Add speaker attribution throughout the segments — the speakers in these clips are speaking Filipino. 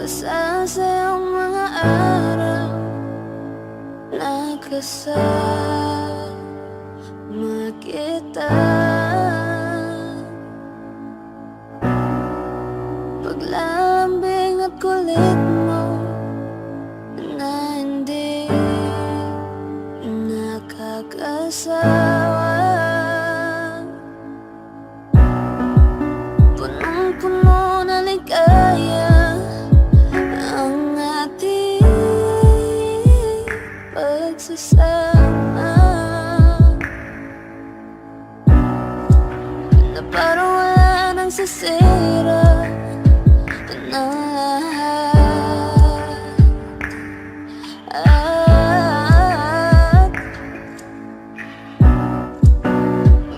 Speaker 1: Basta sa'yong mga araw nakasama kita. Paglalambing at kulit mo na hindi nakakasawa. Punong-puno na ligaya ang ating pagsasama, na parang wala nang sisira na lahat.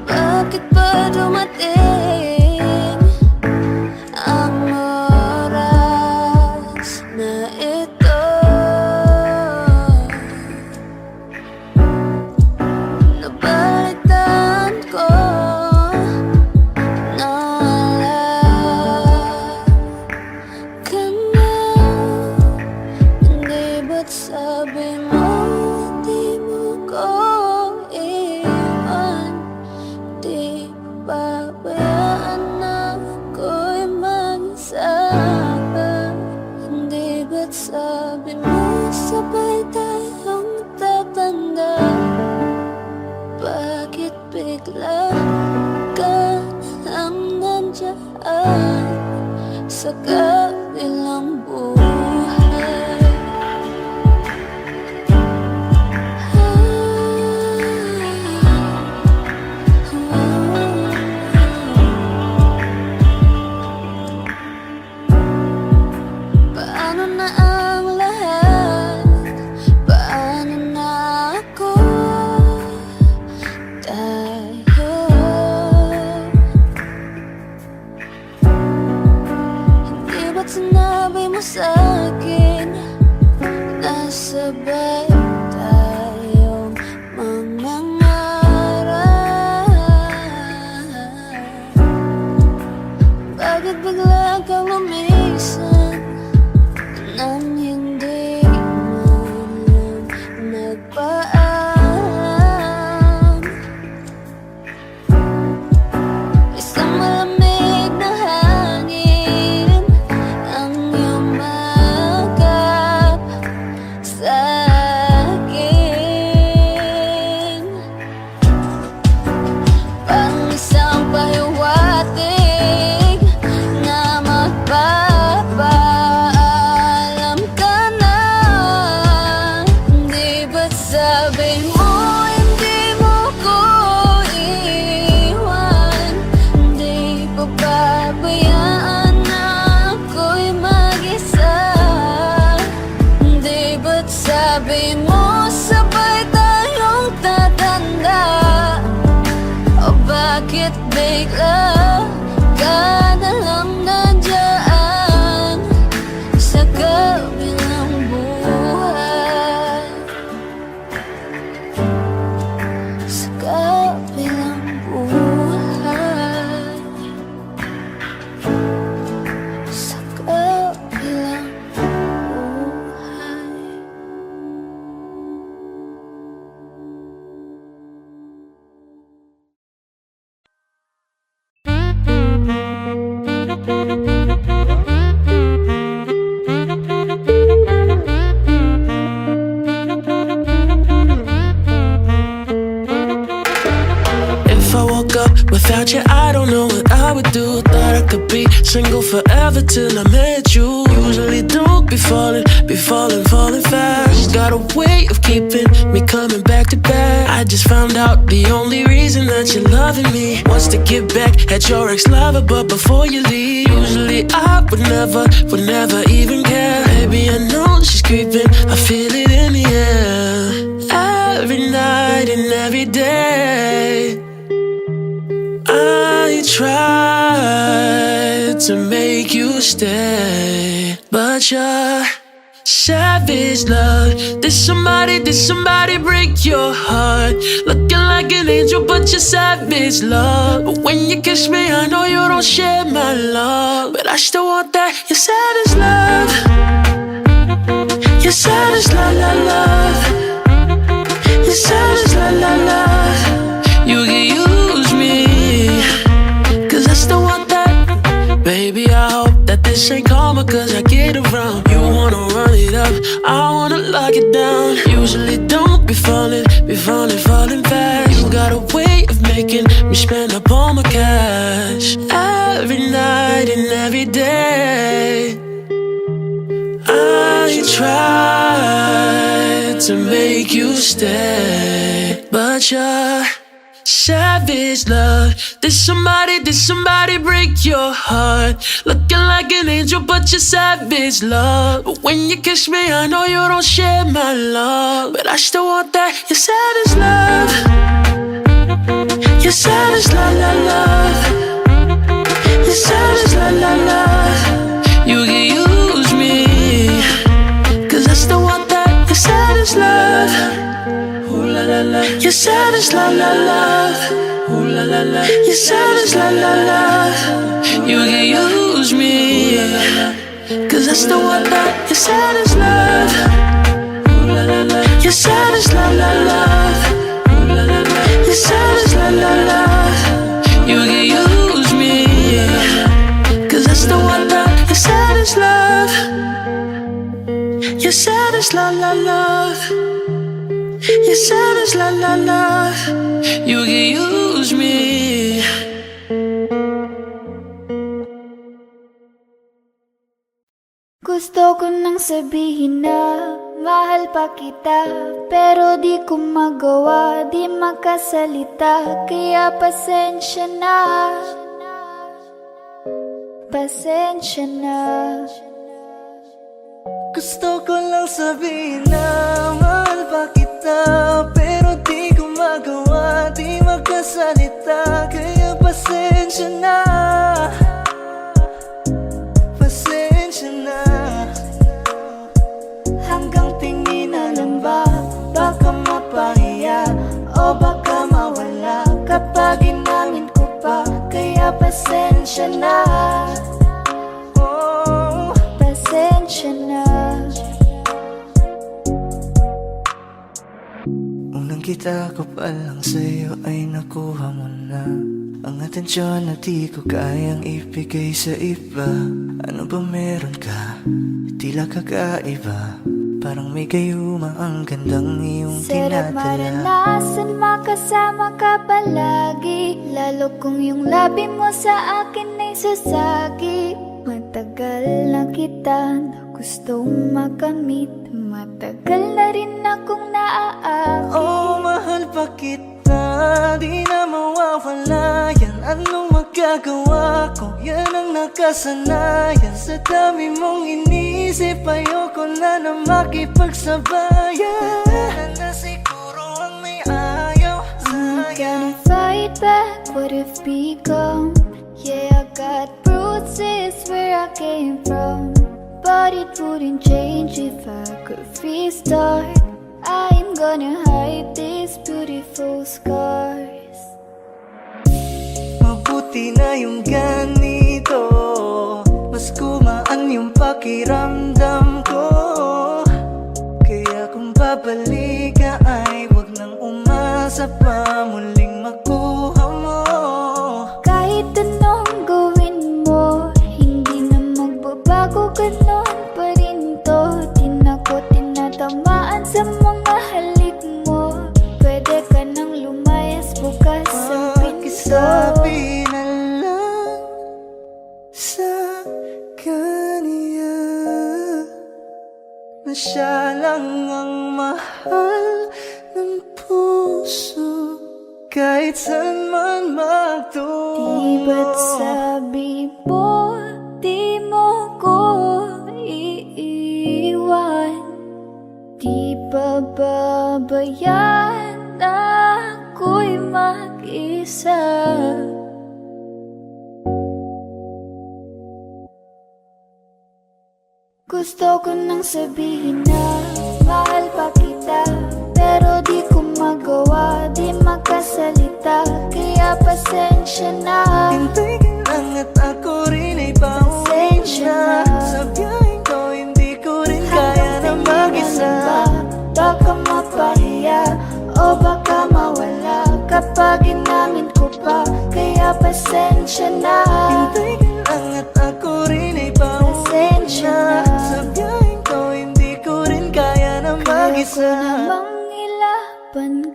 Speaker 1: Bakit ba dumating ang oras na ito? Nabalitaan ko na wala ka na. Hindi ba't sabi mo di mo ko iwan? Di pabayaan na ako'y mag-isa. Hindi ba't sabi mo sabay tayong tatanda? Bakit bigla ka lang nandyan sa kabilang buhay? Paano na ang lahat? Paano na ako? Tayo hindi ba't sinabi mo sa'kin na sabay tayong mangangarap? Bakit bigla kang lumisan nang hindi man lang nagpaalam? Isang malamig na hangin ang iyong magap sa'kin, parang isang pahiwatig na magpapaalam ka na. Hindi ba't sabi mo hindi mo ko iwan? Hindi pa pabayaan na ako'y mag-isa? Hindi ba't sabi mo sabay tayong tatanda? O bakit bigla ka na lang nandyan sa kabilang buhay? Sa kabilang buhay. Sa kabilang buhay.
Speaker 2: If I woke up without you, I don't know what I would do. Thought I could be single forever till I met you. Usually don't be falling fast. Got a way of keeping me coming back to back. I just found out the only reason that you're loving me was to get back at your ex-lover, but before you leave, usually I would never even care. Baby, I know she's creeping, I feel it in the air. Every night and every day I tried to make you stay, but you're savage love. Did somebody break your heart? Looking like an angel, but you're savage love. But when you kiss me, I know you don't share my love, but I still want that, your savage love. said it's la la love. You said it's la la love. You can use me, 'cause I still want that. Baby, I hope that this ain't karma, 'cause I get around. You wanna run it up, I wanna lock it down. Usually don't be falling fast. You got a way of making me spend up all my cash. Every night and every day I tried to make you stay, but you're savage love. Did somebody break your heart? Looking like an angel, but you're savage love. But when you kiss me, I know you don't share my love, but I still want that. You're savage love. You're savage la la love. You're savage la la love. You can use me, 'cause I still want that. You're savage love. Ooh la la la. You're savage la la love. Ooh la la la. You're savage la la love. You can use me, 'cause I still want that. You're savage love. Ooh la la la. You're savage la la love. Ooh la la la. You're savage la la love. You can use me, 'cause I still want that. You're savage love. You're savage la la love. You're savage la la love. You can use me.
Speaker 1: Gusto ko nang sabihin na mahal pa kita, pero di ko magawa, di makasalita. Kaya pasensya na, pasensya na.
Speaker 3: Gusto ko lang sabihin na mahal pa kita, pero di ko magawa, di magkasalita. Kaya pasensya na, pasensya na. Hanggang tingin na lang ba, baka mapahiya o baka mawala kapag inamin ko pa. Kaya pasensya na, oh,
Speaker 1: Pasensya na.
Speaker 3: unang kita ko pa lang sa'yo ay nakuha mo na ang atensyon na di ko kayang ibigay sa iba. Ano ba meron ka? Tila kakaiba, parang may gayuma ang gandang iyong
Speaker 1: Sarap
Speaker 3: tinatala.
Speaker 1: maranasan, makasama ka palagi, lalo kung yung labi mo sa akin ay sasagi. Matagal na kita na gustong makamit, matagal na rin akong naaakit.
Speaker 3: Oh, mahal pa kita, di na mawawala yan. Anong magagawa ko? Yan ang nakasanayan. Sa dami mong inisip, ayoko na na makipagsabayan. Tatanan na siguro ang may ayaw
Speaker 1: I'm
Speaker 3: sa'yo.
Speaker 1: gonna fight back what if become. Yeah, I got bruises where I came from, but it wouldn't change if I could restart. I'm gonna hide these beautiful scars.
Speaker 3: Mabuti na yung ganito, mas gumaan yung pakiramdam ko. Kaya kung babalik ka ay wag nang umasa pa muling makuha mo.
Speaker 1: Kahit anong gawin mo, hindi na magbabago, ganon pa rin to. Di na ko tinatamaan sa mga halik mo. Pwede ka nang lumayas, bukas ang pinto.
Speaker 3: Pakisabi na lang sa kanya na siya lang ang mahal ng puso, kahit saan man magtungo.
Speaker 1: Di ba't sabi mo, di mo ko iiwan? Di ba babayaan ako'y mag-isa? Gusto ko nang sabihin na mahal pa kita, pero di ko magawa, di makasalita. Kaya pasensya na,
Speaker 3: Hintay ka lang at ako rin ay pauwi
Speaker 1: Pasensya
Speaker 3: na.
Speaker 1: na.
Speaker 3: Sa biyaheng ko hindi ko rin kaya na mag-isa.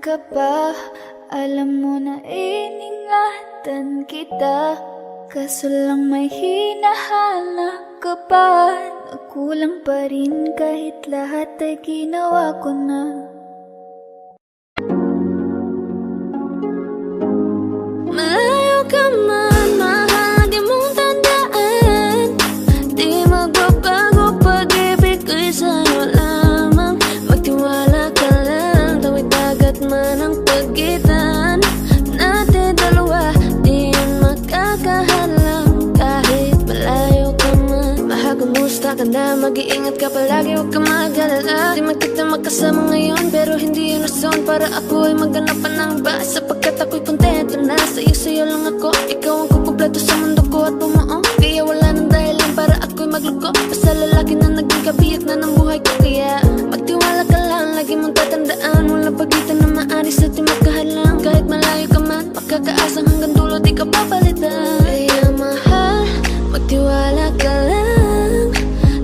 Speaker 1: ka ba? Alam mo na iningatan kita, kaso lang may hinahanap ka pa. Nagkulang pa rin kahit lahat ay ginawa ko na. Malayo ka man, mahal, di mong tandaan. Di magbabago pag-ibig ko'y sa'yo lamang. Magtiwala ka lang, tawid dagat man ang pagitan natin dalawa, di yan makakahalang. Kahit malayo ka man, mahal, kumusta ka na? Mag-iingat ka palagi, huwag ka mag-alala. Di man kita magkasama ngayon, pero hindi yun rason para ako ay maghanap pa ng iba. Sapagkat ako'y kontento na sa'yo lang ako. Ikaw ang kukumpleto sa mundo ko at bumuo. Kaya wala nang dahilan para ako'y magluko. Basta lalaki na naging kabiyak na ng buhay ko. Kaya magtiwala ka lang, lagi mong tatandaan. Walang pagitan na maaris at di magkahalang. Kahit malayo ka man, pagkakaasang hanggang dulo di ka papalitan. Kaya mahal, magtiwala ka lang.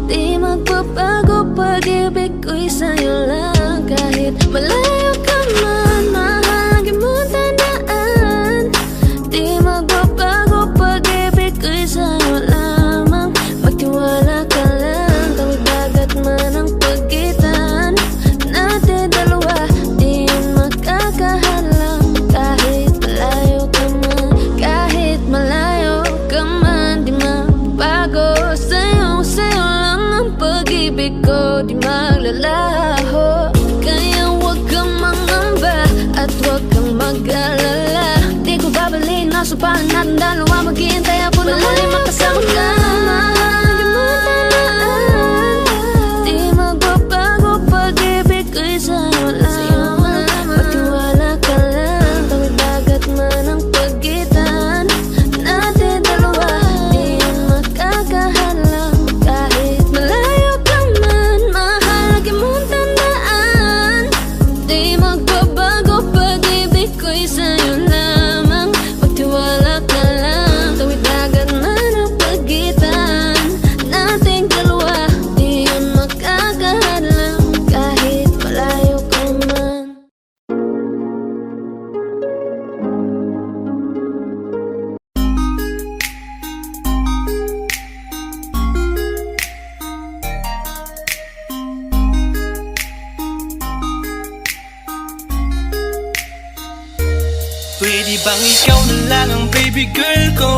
Speaker 1: Di magbabago pag-ibig ko'y sa'yo lang. Kahit malayo ka man, mahal, lagi mong tandaan. Di magbabago pag-ibig ko'y sa'yo lamang. Magtiwala ka lang, tawid dagat man ang pagitan natin dalawa, di yan makakahalang. Kahit malayo ka man, kahit malayo ka man, di magbago. Sa'yo lang ang pag-ibig ko, di maglalaho. Kaya huwag kang mangamba at huwag kang mag-alala. Di ko babalik na sumpahan natin dalawa. Maghihintay ako na muli makasama ka. Di magbabago pag-ibig ko'y sa'yo lamang. Magtiwala ka lang, tawid dagat man ang pagitan natin dalawa, di yan makakahalang. Kahit malayo ka man, mahal, lagi mong tandaan. Di magbabago pag-ibig ko'y sa'yo lamang. Magtiwala ka lang, tawid dagat man ang pagitan nating dalawa, di yan makakahalang. Kahit malayo ka man.
Speaker 3: Pwede bang ikaw na lang ang baby girl ko?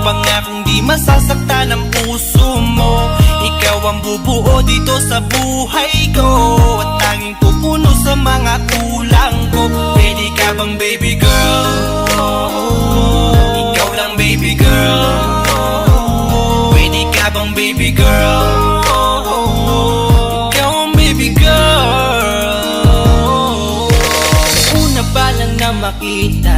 Speaker 3: Pangakong di masasaktan ang puso mo. Ikaw ang bubuo dito sa buhay ko, at tanging pupuno sa mga kulang ko. Pwede ka bang baby girl? Ikaw lang baby girl. Pwede ka bang baby girl? Ikaw ang baby girl. Una pa lang na makita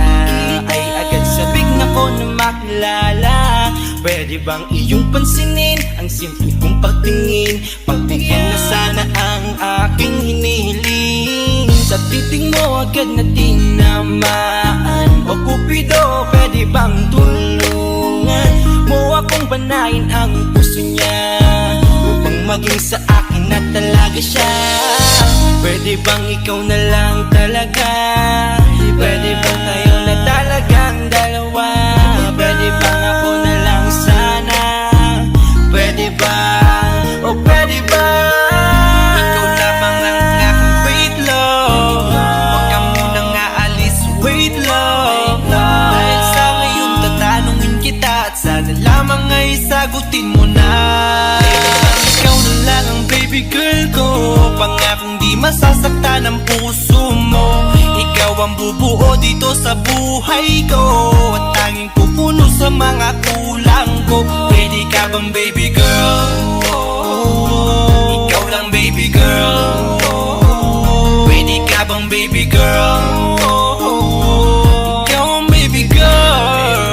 Speaker 3: ay agad sabik na ko na makilala. Pwede bang iyong pansinin ang simple kong pagtingin? Pagbigyan na sana ang aking hinihiling. Sa titing mo agad na tinamaan. O Cupido, pwede bang tulungan mo akong banayin ang puso niya, upang maging sa akin na talaga siya? Pwede bang ikaw na lang talaga? Pwede bang tayo na talagang dalawa? Pwede bang ako na lang sana? Pwede ba? O pwede ba? Ikaw lamang ang aking wait love. Huwag ka munang aalis, wait love. Dahil sa ngayon tatanungin kita, at sana lamang ay sagutin mo na. Ikaw na lang ang baby girl ko, pangakong di masasaktan ang puso mo. Ikaw ang bubuo dito sa buhay ko, at tanging pupuno sa mga kulang ko. Pwede ka bang baby girl? Ikaw lang baby girl. Pwede ka bang baby girl? Ikaw ang baby girl.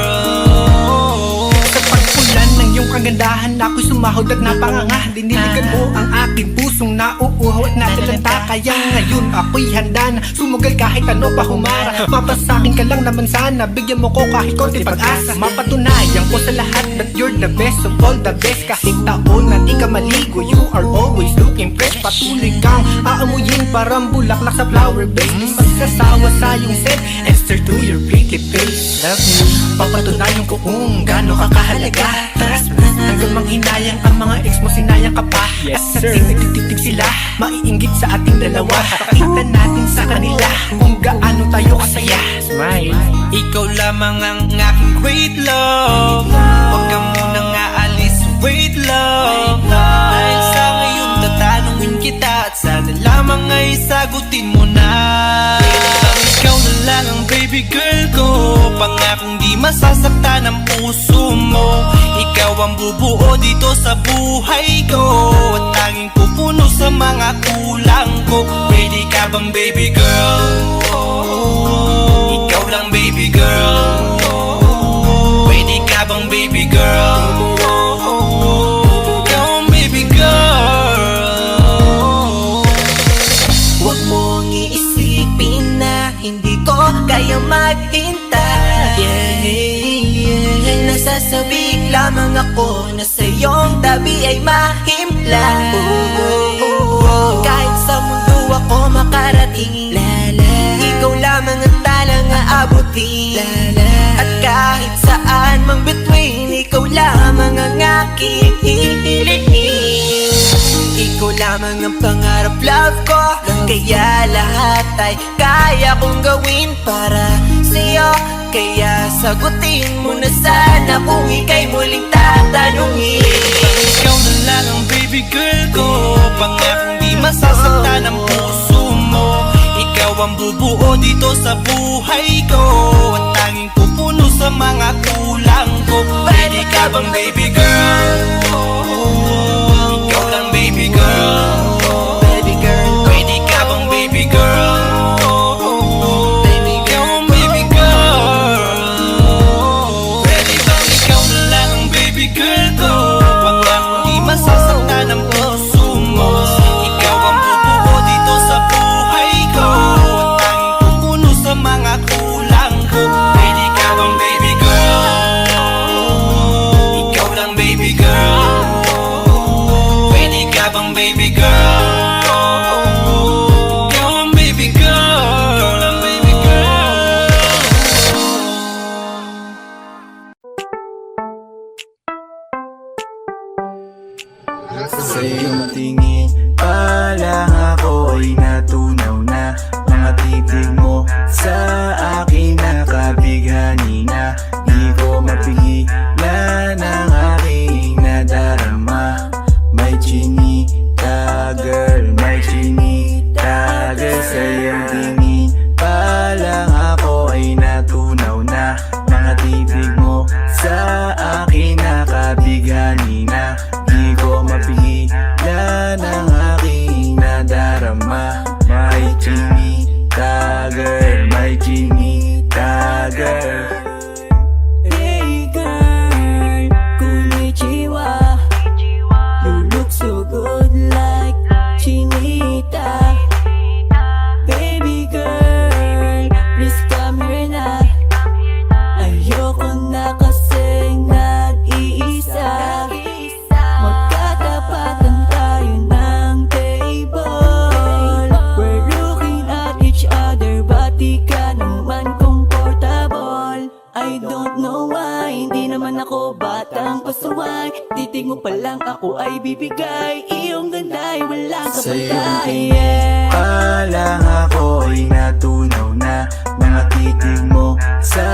Speaker 4: Sa pagpulan ng iyong kagandahan, ako'y sumahod at napanganga. Diniligan mo ang aking pusong nauuhaw at natalanta. Kaya ngayon ako'y handa na sumugal kahit ano pa humara. Mapasakin ka lang naman sana, bigyan mo ko kahit konti pag-asa. Mapatunayan ko sa lahat that you're the best of all the best. Kahit taon na di ka maligo, you are always looking fresh. Patuloy kang aamuyin parang bulaklak sa flower base. Di magsasawa sa iyong scent, Esther to your pretty face. Love you, papatunayan ko kung gaano ka kahalaga. Trust me, hanggang manghinayang ang mga ex mo, sinayang ka pa. Yes sir, at nagtititig sila, maiinggit sa ating dalawa. Pakita natin sa kanila kung gaano tayo kasaya. Smile.
Speaker 5: Ikaw lamang ang aking great love. Huwag ka munang aalis, wait love. Dahil sa ngayon tatanungin kita at sana lamang ay sagutin mo na. Ikaw na lang ang baby girl ko, pangakong di masasaktan ang puso mo. Ikaw ang bubuo dito sa buhay ko, at tanging pupuno sa mga kulang ko. Ready ka bang baby girl? Ikaw lang baby girl. Ready ka bang baby girl? Ikaw ang baby girl.
Speaker 3: Huwag mong iisipin na hindi ko kaya maghintay. Nasasabik lamang ako na sa iyong tabi ay mahimlay. Kahit sa mundo ako makarating, ikaw lamang ang talang aabutin. At kahit saan mang between, ikaw lamang ang aking hihilihin. Ikaw lamang ang pangarap love ko, kaya lahat ay kaya kong gawin para sa'yo. Kaya sagutin mo na sana kung ika'y muling tatanungin.
Speaker 5: Ikaw na lang ang baby girl ko, pangakong di masasaktan ang puso mo. Ikaw ang bubuo dito sa buhay ko, at tanging pupuno sa mga kulang ko. Ready ka bang baby girl? Ikaw lang baby girl.
Speaker 3: Baby girl,
Speaker 5: Ready ka bang baby girl?
Speaker 3: baby
Speaker 5: Ikaw
Speaker 3: girl,
Speaker 5: ang baby girl. Ready bang ikaw na lang ang baby girl ko, pangakong di masasaktan ang puso mo. Ikaw ang bubuo dito sa buhay ko, at tanging pupuno sa mga kulang ko. Ready ka bang baby girl? Ikaw lang baby girl. Ready ka bang baby girl? Ikaw ang baby girl. Ikaw lang baby girl.
Speaker 3: sa iyong tingin pa lang ako ay natunaw na. Mga titig mo sa akin nakabighani na. Di ko mapigilan ang aking nadarama. May chinita girl, may chinita girl. Sa iyong tingin pa lang ako ay natunaw na. Mga titig mo sa akin nakabighani na. Di ko mapigilan ang aking nadarama. May chinita girl, may chinita girl. Hey girl, konnichiwa. You look so good like chinita. Baby girl, please come here na. Ayoko na kasing nag-iisa. Magkatapatan tayo ng table. We're looking at each other, but di ka naman comfortable. I don't know why, hindi naman ako batang pasuway. Titig mo pa lang ako ay bibigay. Iyong ganda ay walang kapantay. Pa lang ako ay natunaw na. Mga titig mo sa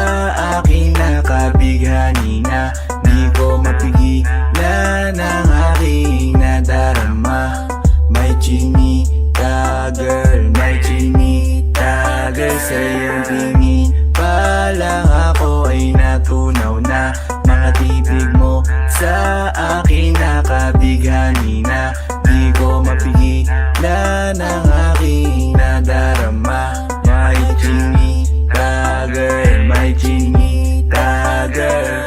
Speaker 3: akin nakabighani na. Di ko mapigilan ang aking nadarama. May chinita girl, may chinita girl. Sa iyong tingin pa lang ako ay natunaw na. Mga titig mo sa akin nakabighani na. Di ko mapigilan ang aking nadarama. May chinita girl, may chinita girl.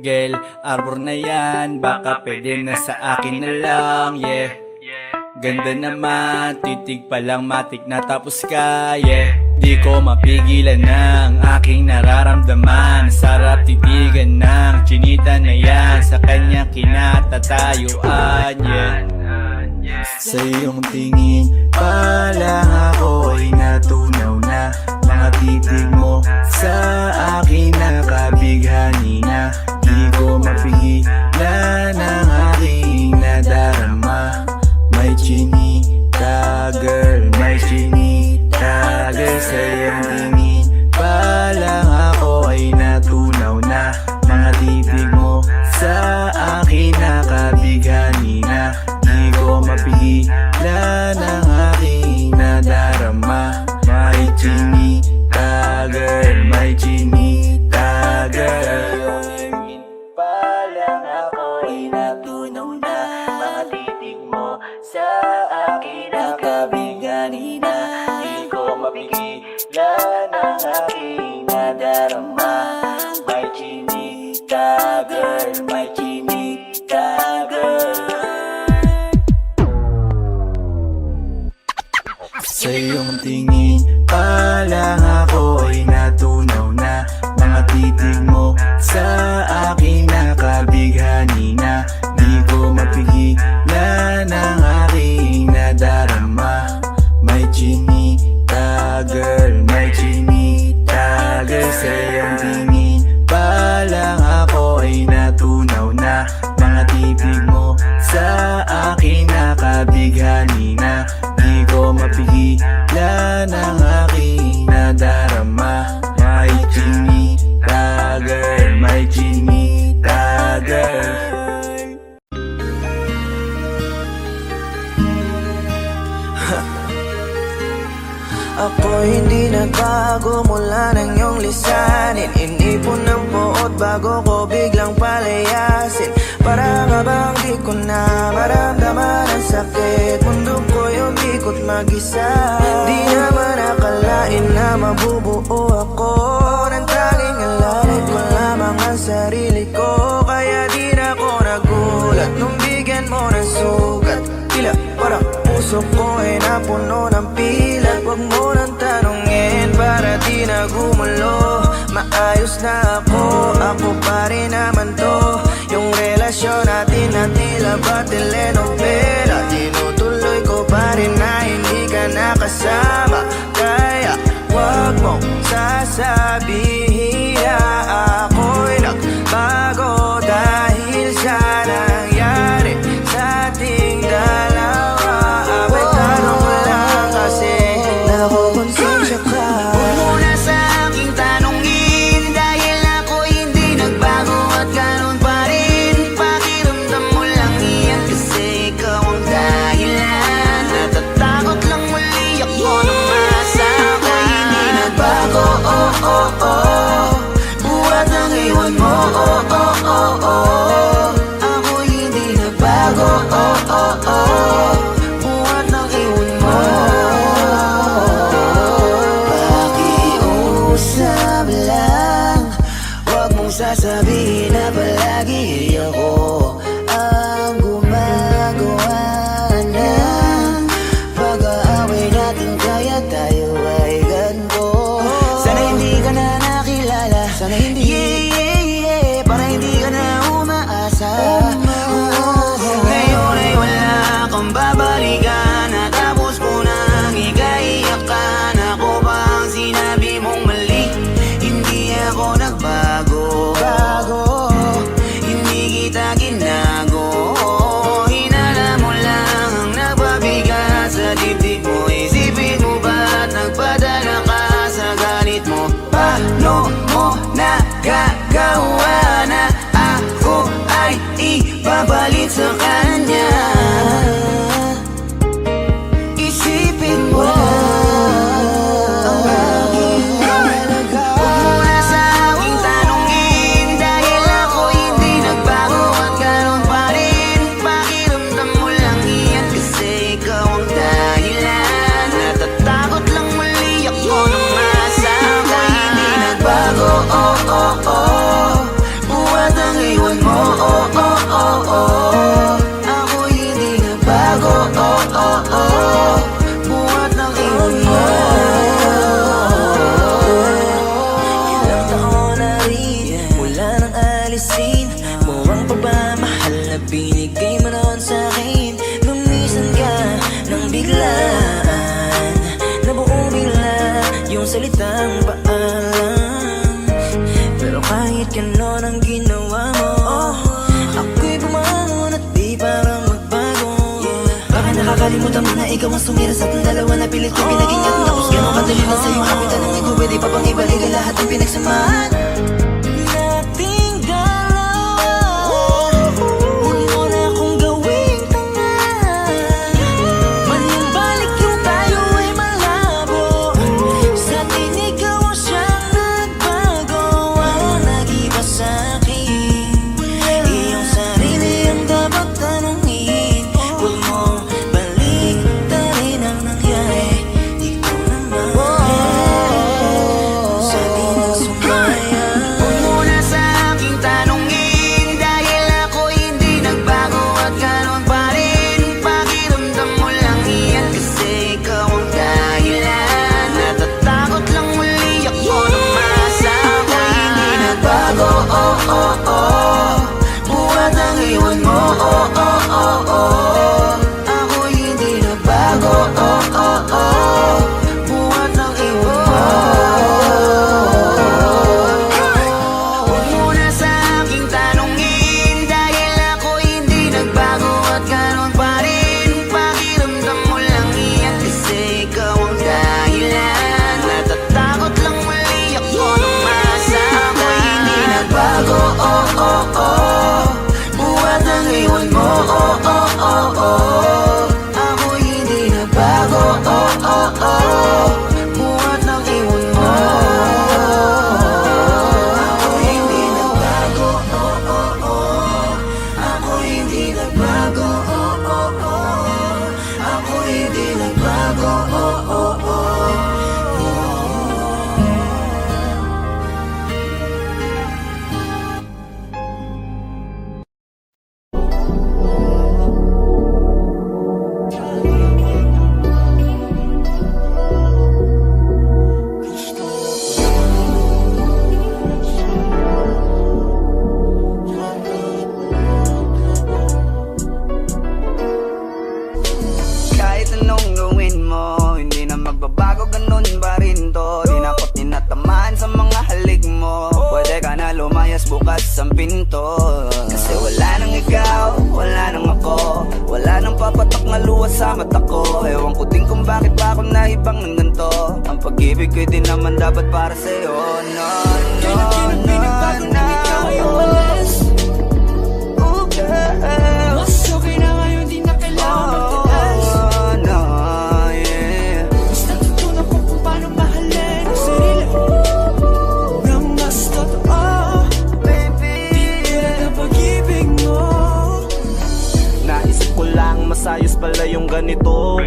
Speaker 5: Girl,
Speaker 6: arbor na yan, baka pwede na sa akin na lang, yeah. Ganda naman, titig pa lang matik na tapos ka, yeah. Di ko mapigilan ng aking nararamdaman. Sarap titigan ng chinita na yan, sa kanyang kinatatayuan, yeah.
Speaker 3: Sa iyong tingin pa lang ako ay natunaw na. Mga titig mo sa akin nakabighani na. Di ko mapigilan ang aking nadarama. May chinita girl, may chinita girl. Sa iyong tingin pa lang ako ay natunaw na. Mga titig mo sa akin nakabighani na. Di ko mapigilan ang aking nadarama. May chinita girl, may chinita girl. Pa lang ako ay natunaw na. Mga titig mo sa akin nakabighani na. Di ko mapigilan ang aking nadarama. May chinita girl, may chinita girl. Sa iyong tingin pa lang ako ay natunaw na. Mga titig mo sa akin nakabighani na. Di ko mapigilan ang aking nadarama. May chinita girl, may chinita girl. Sa iyong tingin pa lang ako ay natunaw na. Mga titig mo sa akin nakabighani na. Di ko mapigilan ang aking nadarama. May chinita girl, may chinita girl.
Speaker 7: Ako hindi nagbago mula ng iyong lisanin. Inipon ng buot bago ko biglang palayasin. Para nga bang di ko na maramdaman ang sakit. Mundo ko'y umikot mag-isa. Di naman akalain na mabubuo ako ng tanging alalit ko lamang ang sarili ko. Kaya di na ako nagulat nung bigyan mo ng sugat. Tila parang puso ko ay napuno ng pilat. Huwag mo nang tanungin para di na gumulo. Maayos na ako pa rin naman to. Yung relasyon natin na tila ba telenovela. Tinutuloy ko pa rin na hindi ka nakasama. Kaya wag mong sasabihin na ako'y nagbago dahil sa nangyari sa ating dalawa. May tanong ko lang kasi nakukonsensya ka. Huwag mo na sa aking tanongin dahil ako hindi nagbago at ganun pa rin. Pakiramdam mo lang iyan kasi ikaw ang dahilan. Natatakot lang muli ako na masama. Hindi nagbago, oh oh oh. Buhat ng iwan mo, oh oh oh oh. Ako hindi nagbago, oh oh oh. Buhat ng iwan mo. Pakiusap lang, huwag mong sasabihin na palagi ako ang gumagawa ng pag-aaway natin. Kaya tayo ay ganito. Sana hindi ka na nakilala. Sana hindi, para hindi ka na umaasa. Ngayon ay wala kang babalikan. Natapos ko nang ikaiyakan. Ako ba ang sinabi mong mali? Hindi ako nagbago. Hindi kita ginago. Hinala mo lang ang nagpabigat sa dibdib mo. Isipin mo ba't nagpadala ka sa galit mo? Paano mo nagagawa na ako ay ipapalit sa kanya? Isipin mo ang aking halaga. Huwag mo na sa aking tanongin dahil ako hindi nagbago at ganun pa rin. Pakiramdam mo lang iyan kasi ikaw ang dahilan. Natatakot lang muli ako na masama. Hindi nagbago, oh oh oh. Buhat ang iwan mo, oh binigay mo noon sa'kin. Lumisan ka ng biglaan, nabuo bigla yung salitang paalam. Pero kahit ganon ang ginawa mo, ako'y bumangon at di parang magbago. Baka nakakalimutan mo na ikaw ang sumira sa ating dalawa, na pilit ko pinag-ingat. Tapos ganon kadali na sa'yo ako'y tanongin ko, pwede pa bang ibalik ang lahat ng pinagsamahan nating dalawa? Huwag mo na akong gawing tanga, maling balik yung tayo ay malabo. Sa atin ikaw ang siyang nagbago. Walang nag-iba sa'kin, iyong sarili ang dapat tanongin. Huwag mo balik na rin ang nangyari, di ko naman sa atin ang sumaya. Huwag mo na sa aking tanongin, dahil ako hindi nagbago at ganon pa rin. Pakiramdam mo lang iyan, kasi ikaw ang dahilan. Natatakot lang muli ako nung masama. Ako'y hindi nagbago, oh oh oh, buhat ang iwan mo, oh oh oh oh. Ako'y hindi nagbago, oh oh oh, buhat ang iwan mo. Huwag mo na sa aking tanongin, dahil ako hindi nagbago at ganon pa rin. Pakiramdam mo lang iyan, kasi ikaw ang dahilan. Natatakot lang muli ako nung masama. Ako'y hindi nagbago, oh oh oh, buhat ang iwan mo, oh oh oh oh. Ako'y hindi nagbago, oh oh oh, buhat ang iwan mo. Ako'y hindi nagbago, oh oh oh. Ako'y hindi nagbago, oh oh oh. Ako'y hindi nagbago, oh oh oh. Kahit anong gawin mo, hindi na magbabago, ganun pa rin to. Di na ako tinatamaan sa mga halik mo. Pwede ka na lumayas, bukas ang pinto. Kasi wala nang ikaw, wala nang ako, wala nang papatok na luwas sa mata ko. Ewan ko din kung bakit pa ako naibang ng ganito. Ang pag-ibig ko'y di naman dapat para sa'yo. No, no, no, no. Oh, girl.
Speaker 2: Mas okay na ngayon, di na kailangan magtiis.
Speaker 7: Oh, no, yeah.
Speaker 2: Mas natutunan ko kung paano mahalin ang sarili nang mas totoo.
Speaker 7: Baby,
Speaker 2: Tulad ng pag-ibig mo.
Speaker 6: Naisip ko lang masayos pala yung ganito.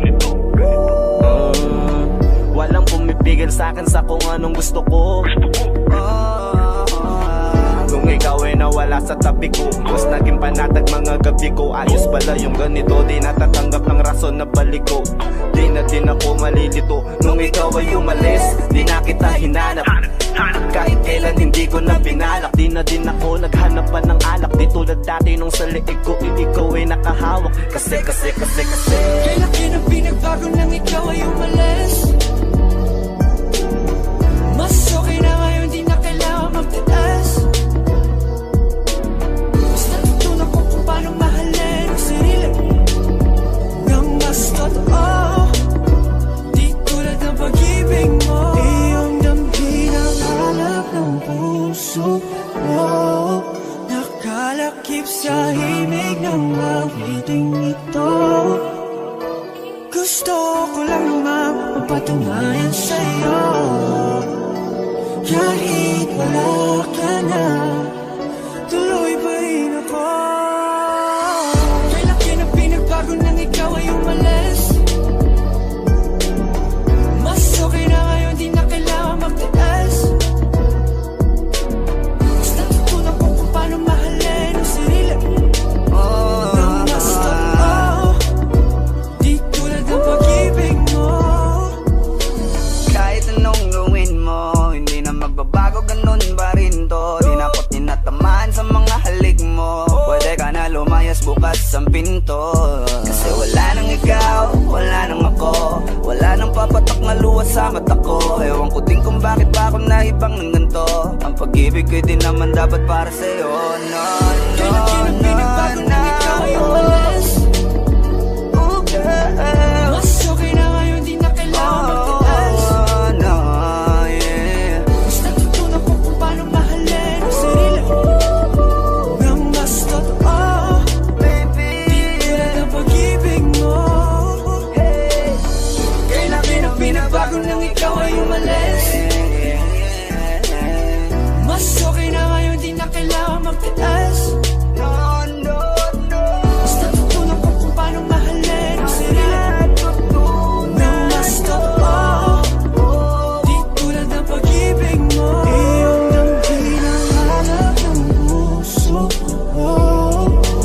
Speaker 6: Walang pumipigil sa'kin sa kung anong gusto ko. Nung ikaw ay nawala sa tabi ko, mas naging panatag mga gabi ko. Ayos pala yung ganito, di natatanggap ng rason na balik ko. Di na din ako malilito. Nung ikaw ay umalis, di na kita hinanap. Kahit kailan hindi ko na binalak. Di na din ako naghanap pa ng alak. Di tulad dati nung sa liig ko, ikaw ay nakahawak. Kasi
Speaker 2: Kailan kinang pinagbago nang ikaw ay umalis? Mas okay na ngayon, di na kailangan magtiis. Mas natutunan ko kung paano mahalin ang sarili nang mas totoo. Di tulad ng pag-ibig mo. Iyong damhin ang hanap ng puso mo, nakalakip sa himig ng awiting ito. Gusto ko lang naman mapatunayan sa'yo, kahit wala ka na, tuloy pa rin ako. Kailan kinang pinagbago nang ikaw ay umalis? Mas okay na ngayon, di na kailangan magtiis. Mas natutunan ko kung paano mahalin ang sarili nang mas totoo. Di tulad ng pag-ibig mo.
Speaker 7: kahit anong gawin mo, hindi na magbaba bukas ang pinto. Kasi wala nang ikaw, wala nang ako, wala nang papatak na luha sa mata ko. Ewan ko din kung bakit pa ako naibang ng ganito. Ang pag-ibig ko'y di naman dapat para sa'yo. No, no, no, no,
Speaker 2: ikaw ay umalis.
Speaker 7: Oh girl,
Speaker 2: Mas okay na ngayon, di na kailangan magtiis.
Speaker 7: oh no, yeah.
Speaker 2: Mas natutunan ko kung paano mahalin ang sarili nang mas totoo.
Speaker 7: Baby,
Speaker 2: Tulad ng pag-ibig mo. Kailan binabago nang ikaw ay umalis. Mas okay na ngayon, di na kailangan magtiis.
Speaker 7: no, no, no.
Speaker 2: Mas natutunan ko kung paano mahalin ang sarili nang mas totoo. Di tulad ng pag-ibig mo. Iyong nang hinahanap ng puso ko.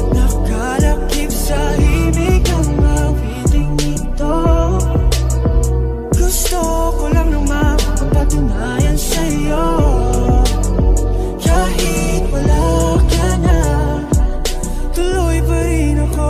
Speaker 2: Nakalakip sa himig ng awiting ito. Gusto ko lang nang mapapatunayan sa'yo. Kahit wala ka na, tuloy pa rin ako.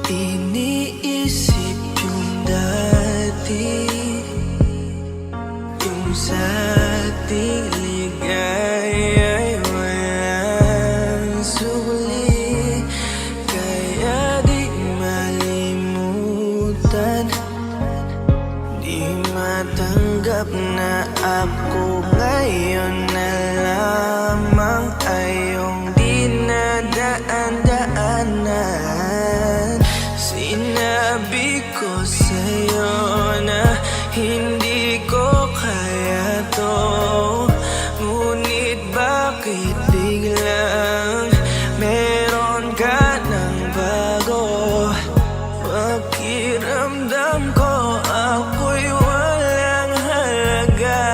Speaker 3: Iniisip yung dati, yung sa ating ligaya'y walang suli. Kaya di malimutan, di matanggap na ako ngayon na lamang ay iyong dinadaan-daanan. Sinabi ko sa'yo na hindi ko kaya to, ngunit bakit biglang meron ka ng bago? Pakiramdam ko ako'y walang halaga.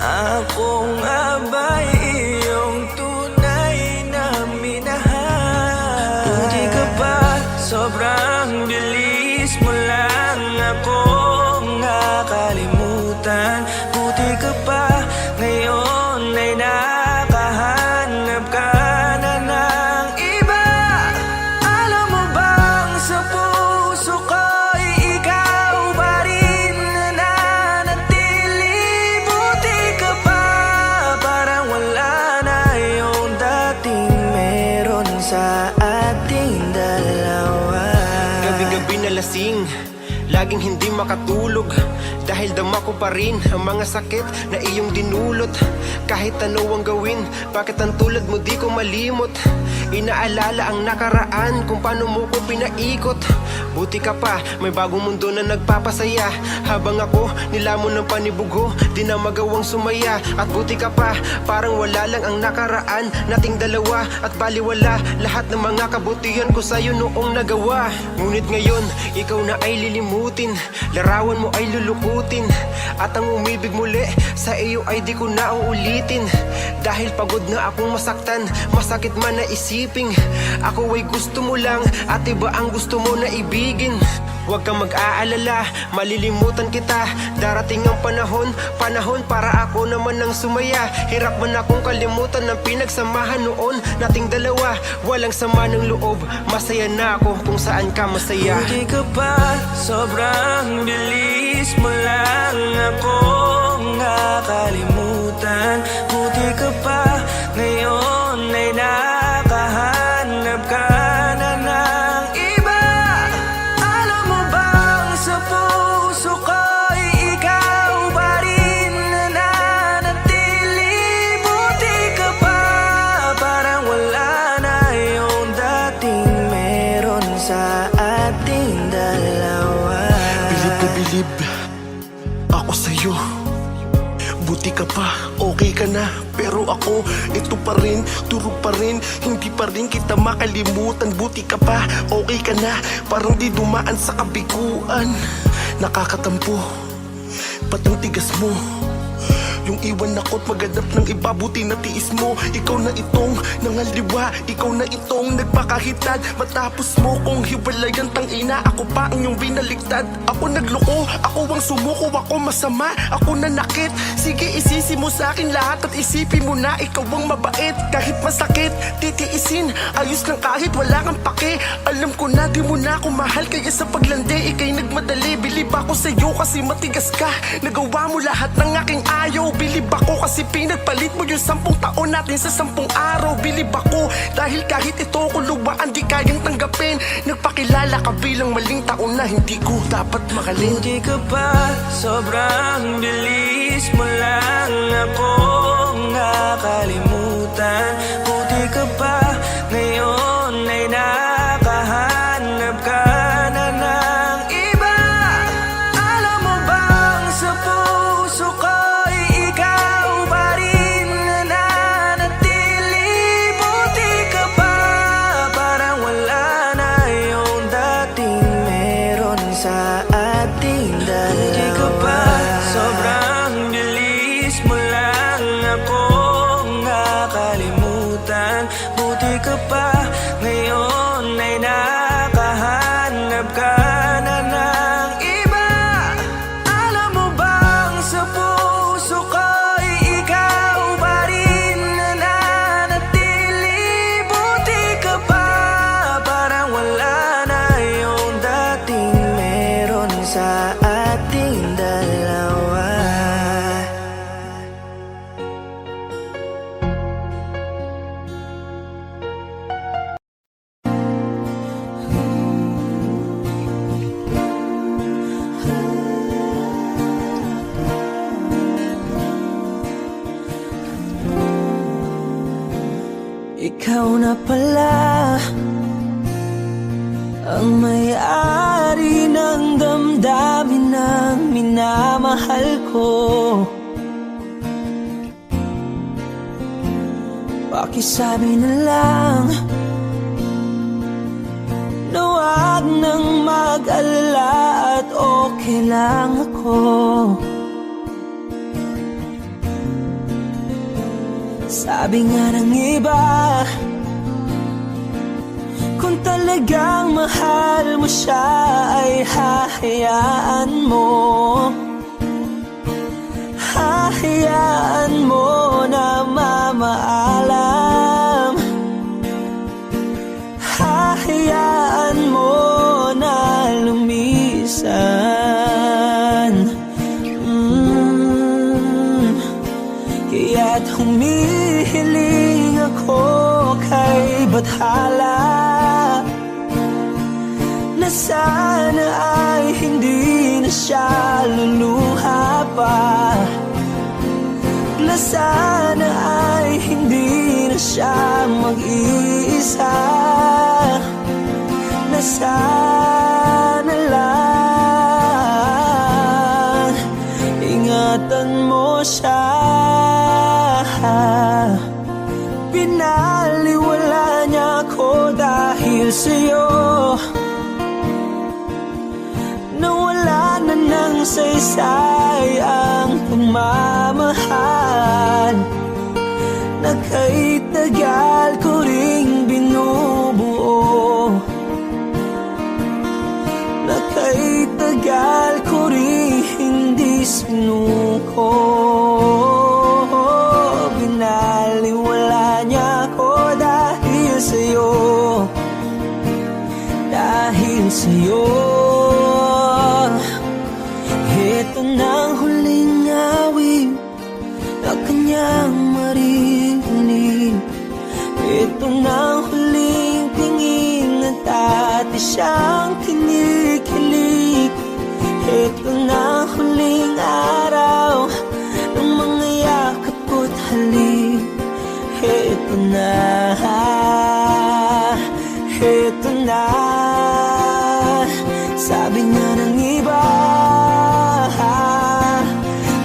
Speaker 3: Ako nga ba'y iyong tunay na minahal? Buti ka pa, sobrang bilis mo lang akong nakalimutan. Buti ka pa, ngayon ay nakahanap ka na ng iba. Alam mo bang sa puso ko'y ikaw pa rin nananatili? Buti ka pa, parang wala na yung dating meron sa ating dalawa.
Speaker 8: Gabi-gabi na lasing, laging hindi makatulog, dahil dama ko pa rin ang mga sakit na iyong dinulot. Kahit ano ang gawin, bakit ang tulad mo di ko malimot? Inaalala ang nakaraan, kung paano mo ko pinaikot. Buti ka pa, may bagong mundo na nagpapasaya. Habang ako, nilamon ng panibugo, di na magawang sumaya. At buti ka pa, parang wala lang ang nakaraan nating dalawa. At baliwala lahat ng mga kabutihan ko sa'yo noong nagawa. Ngunit ngayon, ikaw na ay lilimutin, larawan mo ay lulukutin, at ang umibig muli sa iyo ay di ko na uulitin. Dahil pagod na akong masaktan, masakit man na isiping ako ay gusto mo lang at iba ang gusto mo na ibigin. Huwag kang mag-aalala, malilimutan kita. Darating ang panahon para ako naman ang sumaya. Hirap man akong kalimutan ng pinagsamahan noon nating dalawa. Walang sama ng loob, masaya na ako kung saan ka masaya.
Speaker 3: Buti ka pa, sobrang bilis mo lang akong nakalimutan. Buti ka pa, ngayon ay nakahanap ka na ng iba. Alam mo bang sa puso ko'y ikaw pa rin nananatili? Buti ka pa, parang wala na yung dating meron sa ating dalawa.
Speaker 8: Bilib na bilib ako sa'yo. Buti ka pa, okay ka na. Pero ako, ito pa rin, turo pa rin, hindi pa rin kita makalimutan. Buti ka pa, okay ka na, parang di dumaan sa kabiguan. Nakakatampo, patang tigas mo,
Speaker 9: Yung iwan ako't maghanap ng iba, buti na tiis mo. Ikaw na itong nangaliwa, ikaw na itong nagpakahitad. Matapos mo kong hiwalayan, tangina, ako pa ang iyong binaligtad. Ako nagloko, ako ang sumuko, ako masama, ako nanakit. Sige, isisi mo sa akin lahat at isipin mo na ikaw ang mabait. Kahit masakit, titiisin, ayos lang kahit wala kang pake. Alam ko na di mo na ako mahal, kaya sa paglandi ikay nagmadali. Bilib ako sa'yo kasi matigas ka, nagawa mo lahat ng aking ayaw. Bilib ako kasi pinagpalit mo yung 10 taon natin sa 10 araw. Bilib ako dahil kahit ito ko luwaan di kayang tanggapin. Nagpakilala ka bilang maling taon na hindi ko dapat mahalin.
Speaker 7: Hindi ka ba sobrang bilis mo lang akong nakalimutan? Buti ka ba ngayon ay nakahanap ka na ng iba? Alam mo bang sa puso ko'y ikaw pa rin nananatili? Buti ka ba parang wala na yung dating meron sa ating dalawa? Buti ka ba sobrang bilis mo lang akong nakalimutan? Buti ka ba ngayon ay nakahanap ka na ng iba? Alam mo bang sa puso ko'y ikaw pa rin nananatili? Buti ka ba parang wala na yung dating meron sa ating dalawa? Ikaw na pala ang may-ari ng damdamin ng minamahal ko. Pakisabi na lang na wag nang mag-alala at okay lang ako. Sabi nga ng iba, kung talagang mahal mo siya ay hahayaan mo. Hahayaan mo na mamaalam. Hahayaan mo na lumisan. Kaya't humihiling ako kay Bathala na sana ay hindi na siya luluha pa, na sana ay hindi na siya mag-iisa, na sana lang ingatan mo siya. Pinaliwala niya ako dahil sa'yo, nawala na ng saysay ang pagmamahal na kay tagal ko ring binubuo, na kay tagal ko ring hindi sinuko. Binaliwala niya ako dahil sa'yo, dahil sa'yo. Ito na ang huling awit na kanyang marinig. Ito na ang huling tingin at dati siyang kinikilig. Ito na ang huling araw ng mga yakap ko't halik. Ito na, ito na. Sabi nga ng iba,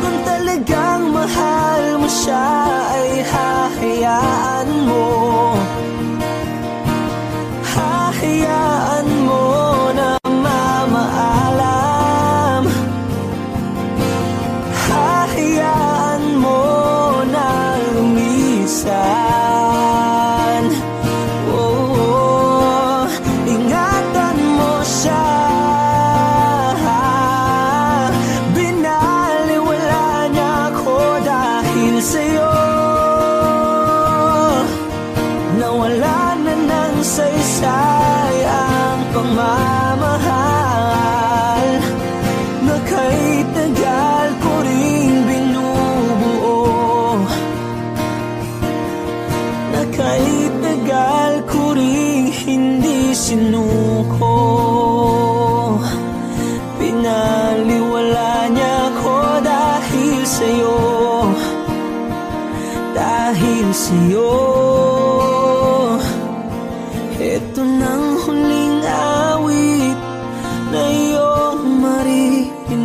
Speaker 7: kung talagang mahal mo siya ay hahayaan mo. Hahayaan mo na mamaalam. Hahayaan mo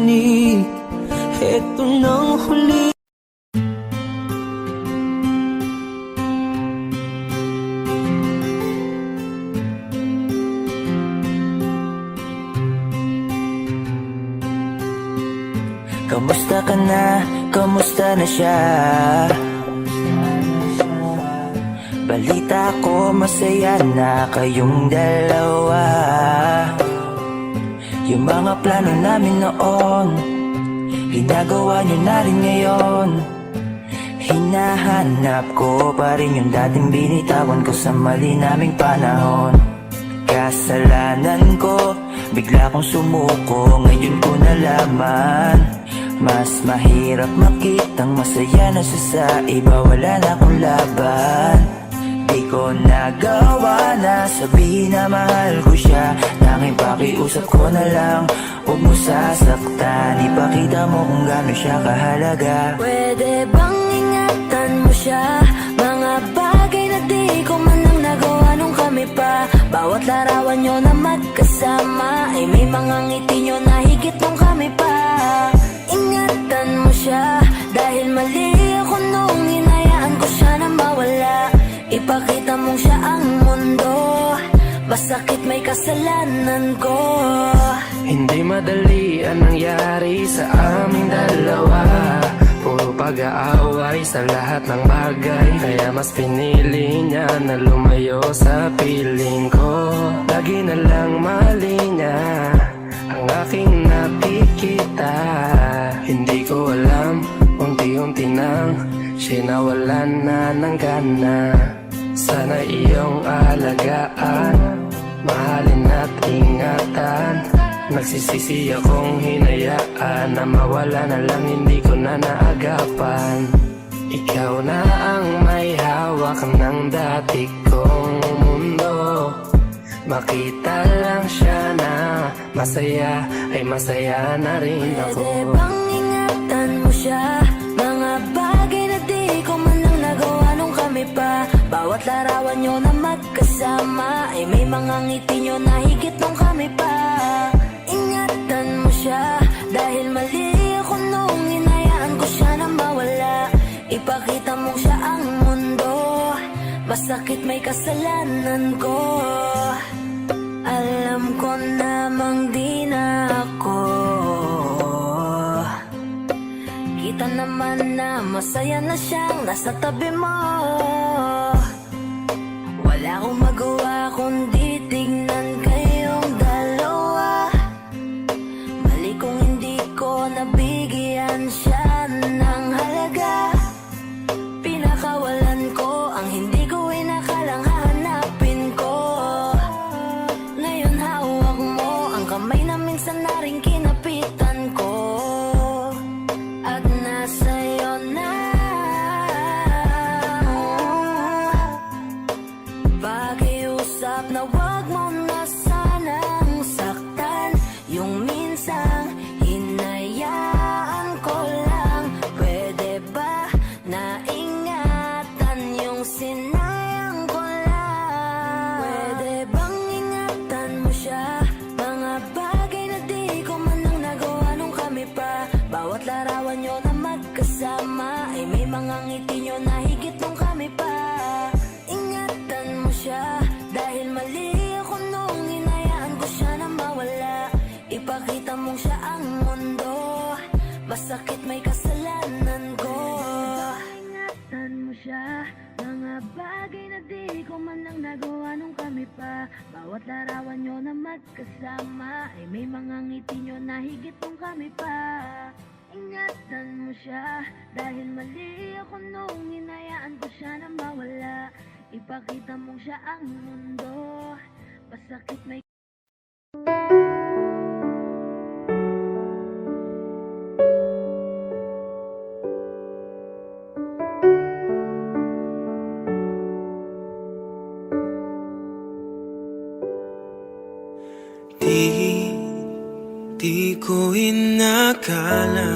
Speaker 7: destiny. Ito nang huli. Kamusta ka na? Kamusta na siya? Balita ko masaya na kayong dalawa. Yung mga plano namin noon, ginagawa nyo na rin ngayon. Hinahanap ko pa rin yung dating binitawan ko sa mali naming panahon. Kasalanan ko, bigla kong sumuko, ngayon ko nalaman. Mas mahirap makitang masaya na siya sa iba, wala na akong laban. Di ko nagawa na sabihin na mahal ko siya. Tanging pakiusap ko na lang, huwag mo sasaktan. Ipakita mo kung gaano siya kahalaga.
Speaker 1: Pwede bang ingatan mo siya? Mga bagay na di ko man lang nagawa nung kami pa. Bawat larawan nyo na magkasama ay may mga ngiti nyo na higit nung kami pa. Ingatan mo siya dahil mali ako nung hinayaan ko siya na mawala. Ipakita mong siya ang mundo, masakit may kasalanan ko.
Speaker 10: Hindi madali ang nangyari sa aming dalawa. Puro pag-aaway sa lahat ng bagay, kaya mas pinili niya na lumayo sa piling ko. Lagi na lang mali niya ang aking nakikita. Hindi ko alam, unti-unti nang siya nawalan na ng gana. Sana iyong alagaan, mahalin at ingatan. Nagsisisi akong hinayaan na mawala na lang, hindi ko na naagapan. Ikaw na ang may hawak ng dati kong mundo. Makita lang siya na masaya, ay masaya na rin ako.
Speaker 1: Pwede bang ingatan mo siya? Mga bagay na di ko man lang nagawa nung kami pa. Bawat larawan nyo na magkasama ay may mga ngiti nyo na higit nung kami pa. Ingatan mo siya dahil mali ako nung hinayaan ko siya na mawala. Ipakita mong siya ang mundo, masakit may kasalanan ko. Alam ko namang di na ako. Kita naman na masaya na siyang nasa tabi mo. Wala akong magawa kundi tignan kayong dalawa. Mali kung hindi ko nabigyan siya ng halaga. Pinakawalan ko ang hindi ko inakalang hahanapin ko. Ngayon hawak mo ang kamay na minsan na rin kinapitan ko. At nasa'yo na. Pakiusap na wag mo na sanang saktan. Yung minsang hinayaan ko lang. Pwede ba na ingatan yung sinayang ko lang? Pwede bang ingatan mo siya? Mga bagay na di ko man lang nagawa nung kami pa. Bawat larawan nyo na magkasama ay may mga ngiti nyo na higit nung kami pa. Ingatan mo siya dahil mali ako nung hinayaan ko siya na mawala. Ipakita mong siya ang mundo, masakit may kasalanan ko. Ingatan mo siya, mga bagay na di ko man lang nagawa nung kami pa. Bawat larawan nyo na magkasama ay may mga ngiti nyo na higit nung kami pa. Ingatan mo siya dahil mali ako nung hinayaan ko siya na mawala. Ipakita mong siya ang mundo, masakit may
Speaker 2: Di ko inakala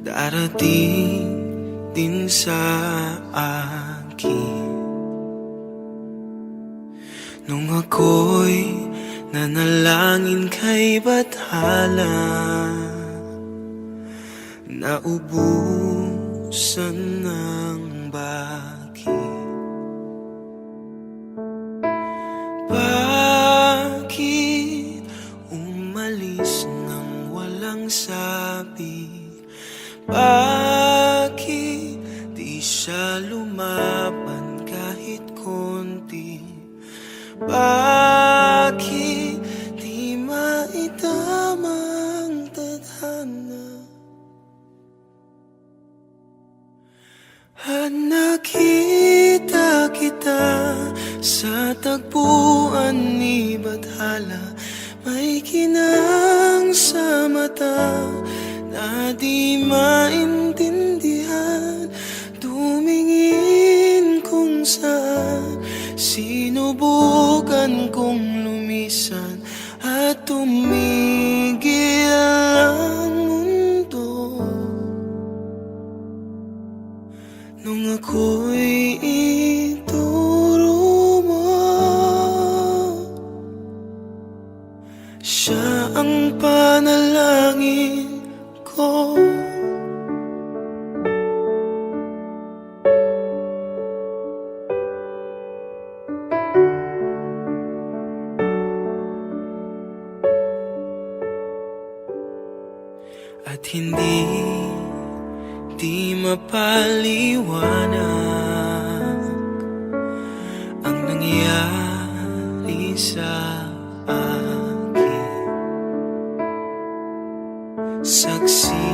Speaker 2: darating din sa akin nung ako'y Nanalangin kay Bathala, naubusan ng baki. Bakit umalis nang walang sabi? Bakit di siya lumaban kahit konti? Bakit di maitama ang tadhana? At nakita kita sa tagpuan ni Bathala, may kinang sa mata na di maintindihan. Tumingin kung saan, sinubukan kong lumisan at tumigil ang mundo. Nung ako'y ituro mo, siya ang panalangin ko. At hindi di mapaliwanag ang nangyari sa akin. Saksi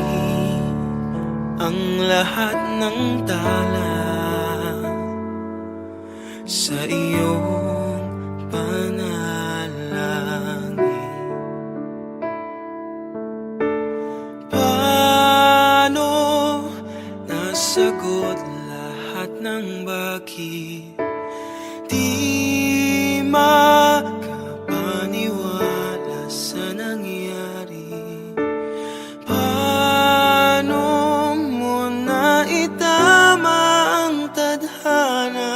Speaker 2: ang lahat ng tala sa iyong panalangin. Paano nasagot lahat ng bakit? Di makapaniwala sa nangyari. Paano mo naitama ang tadhana?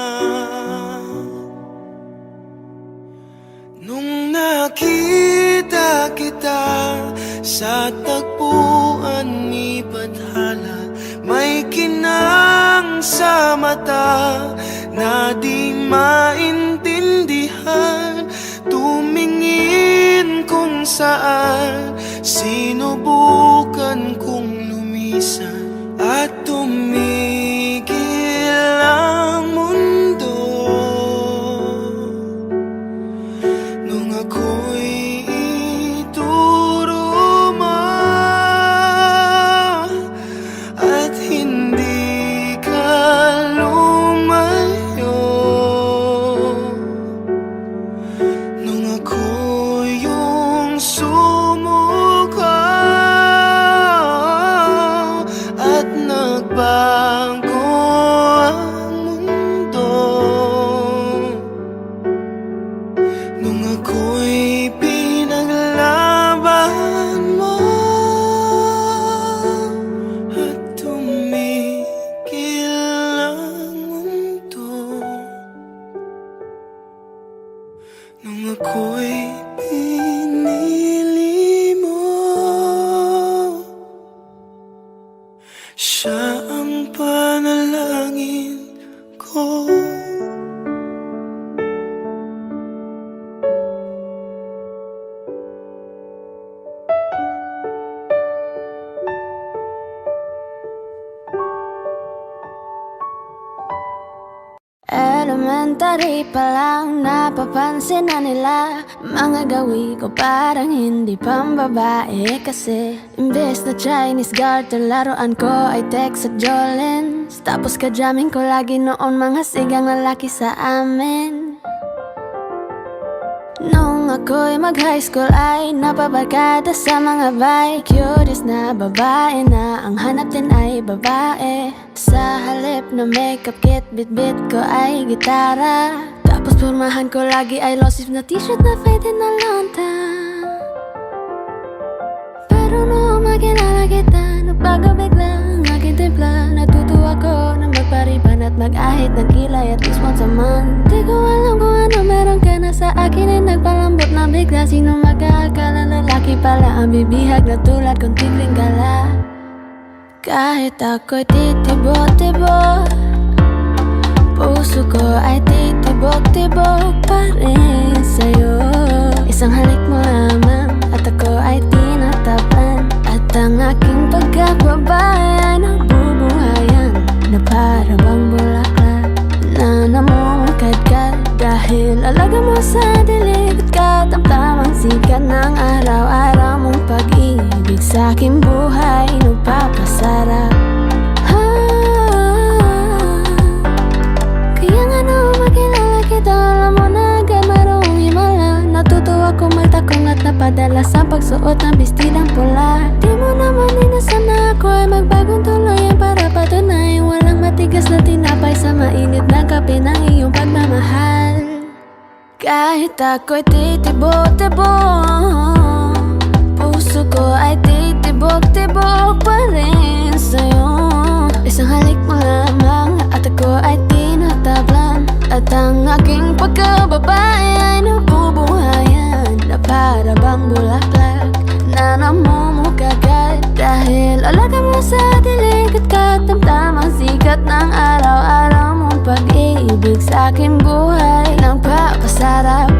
Speaker 2: Nung nakita kita sa tagpuan ni Bathala, may kinang sa mata na di maintindihan. Tumingin kung saan, sinubukan kong lumisan at tumigil ang mundo. Nung ako'y ituro mo at hindi ka lumayo, nung ako yung sumuko at nagbago ang mundo, nung ako'y pinaglaban mo at tumigil ang mundo, nung ako'y pinili mo, siya ang panalangin ko.
Speaker 1: Elementary pa lang napapansin na nila mga gawi ko parang hindi pambabae. Kasi imbes na Chinese garter, laruan ko ay Tex at Jolens. Tapos ka-jamming ko lagi noon mga sigang lalaki sa amin. Nung ako'y mag-high school ay napabarkada sa mga bike. Curious na babae na ang hanap din ay babae. Sa halip na makeup kit, bit-bit ko ay gitara. Tapos pormahan ko lagi ay low sleeve na t-shirt na faded na lonta. Pero noong makilala kita, nagbago bigla ang aking timpla. Natutuwa ko na magpariban akin at mag-ahit ng kilay at least once a month. Di ko alam kung ano meron ka na sa akin ay nagpalambot na bigla. Sino mag-aakala lalaki pala ang bibihag na tulad kong tigling gala. Kahit ako'y titibok-tibok, puso ko ay titibok-tibok pa rin sa'yo. Isang halik mo lamang at ako ay tinatapan, at ang aking pagkakabay ay nabubuhayan na para bang bulaklak na namumukadkad. Dahil alaga mo sa dilig at katamtamang sikat ng araw-araw mong pag-ibig sa aking buhay nagpapasarap. Kaya nga na makilala kita, alam mo na agad marunong himala. Natutuwa ko magtakong at napadala sa pagsuot ng bestidang pula. Di mo naman inasam na ako ay magbagong tuluyan para patunayan walang matigas na tinapay sa mainit na kape ng iyong pagmamahal. Kahit ako'y titibok-tibok, puso ko ay titibok-tibok pa rin sa'yo. Isang halik mo lamang at ako ay tinatablan, at ang aking pagkababay ay nabubuhayan na para bang bulaklak na namumukagad. Dahil alaga mo sa dilig at katamtamang sikat ng araw-araw mong pag-ibig sa aking buhay nagpapasarap.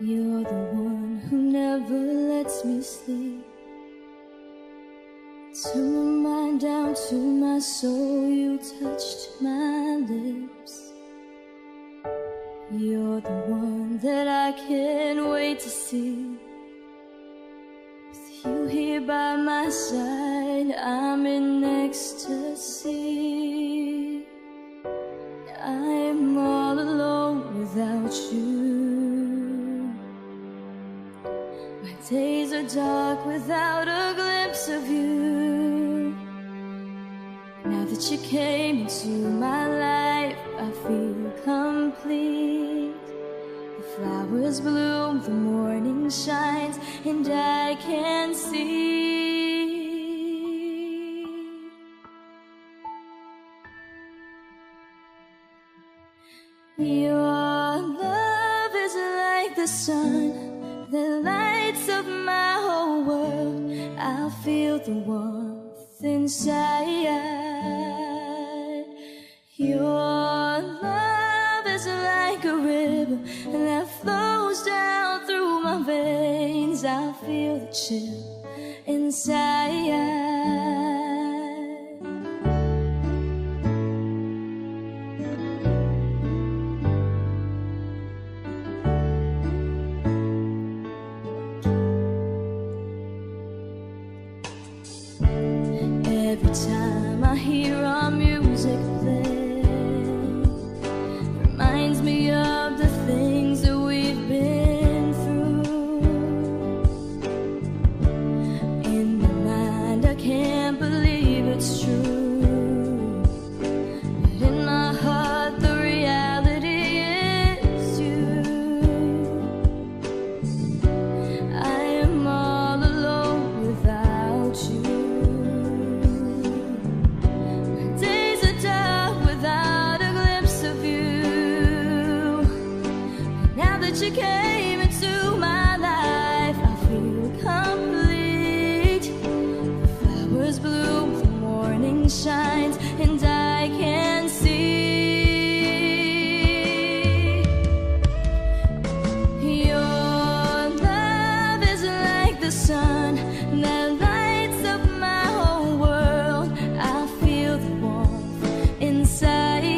Speaker 1: You're the one who never lets me sleep. Turn my mind down to my soul, you touched my lips. You're the one that I can't wait to see. With you here by my side, I'm in ecstasy. I'm all alone without you. My days are dark without a glimpse of you. Now that you came into my life, I feel complete. The flowers bloom, the morning shines, and I can see. Your love is like the sun that lights up my whole world. I feel the warmth inside. Your love is like a river that flows down through my veins. I feel the chill inside. Every time I hear our music play, reminds me of the things that we've been through. In my mind I can't believe it's true, but in my heart the reality is you. I am all alone without you. You came into my life, I feel complete. The flowers bloom, the morning shines, and I can see. Your love is like the sun that lights up my whole world. I feel the warmth inside.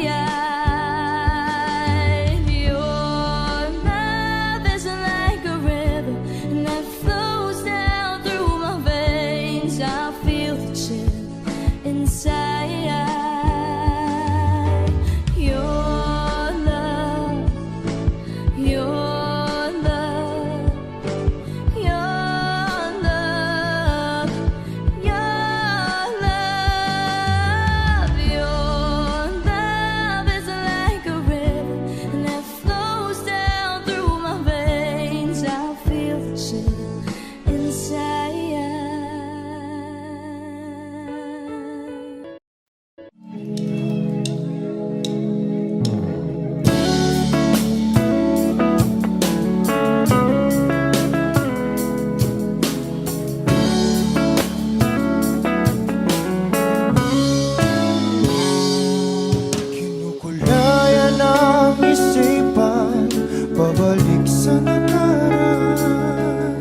Speaker 3: pabalik sa nakaraan.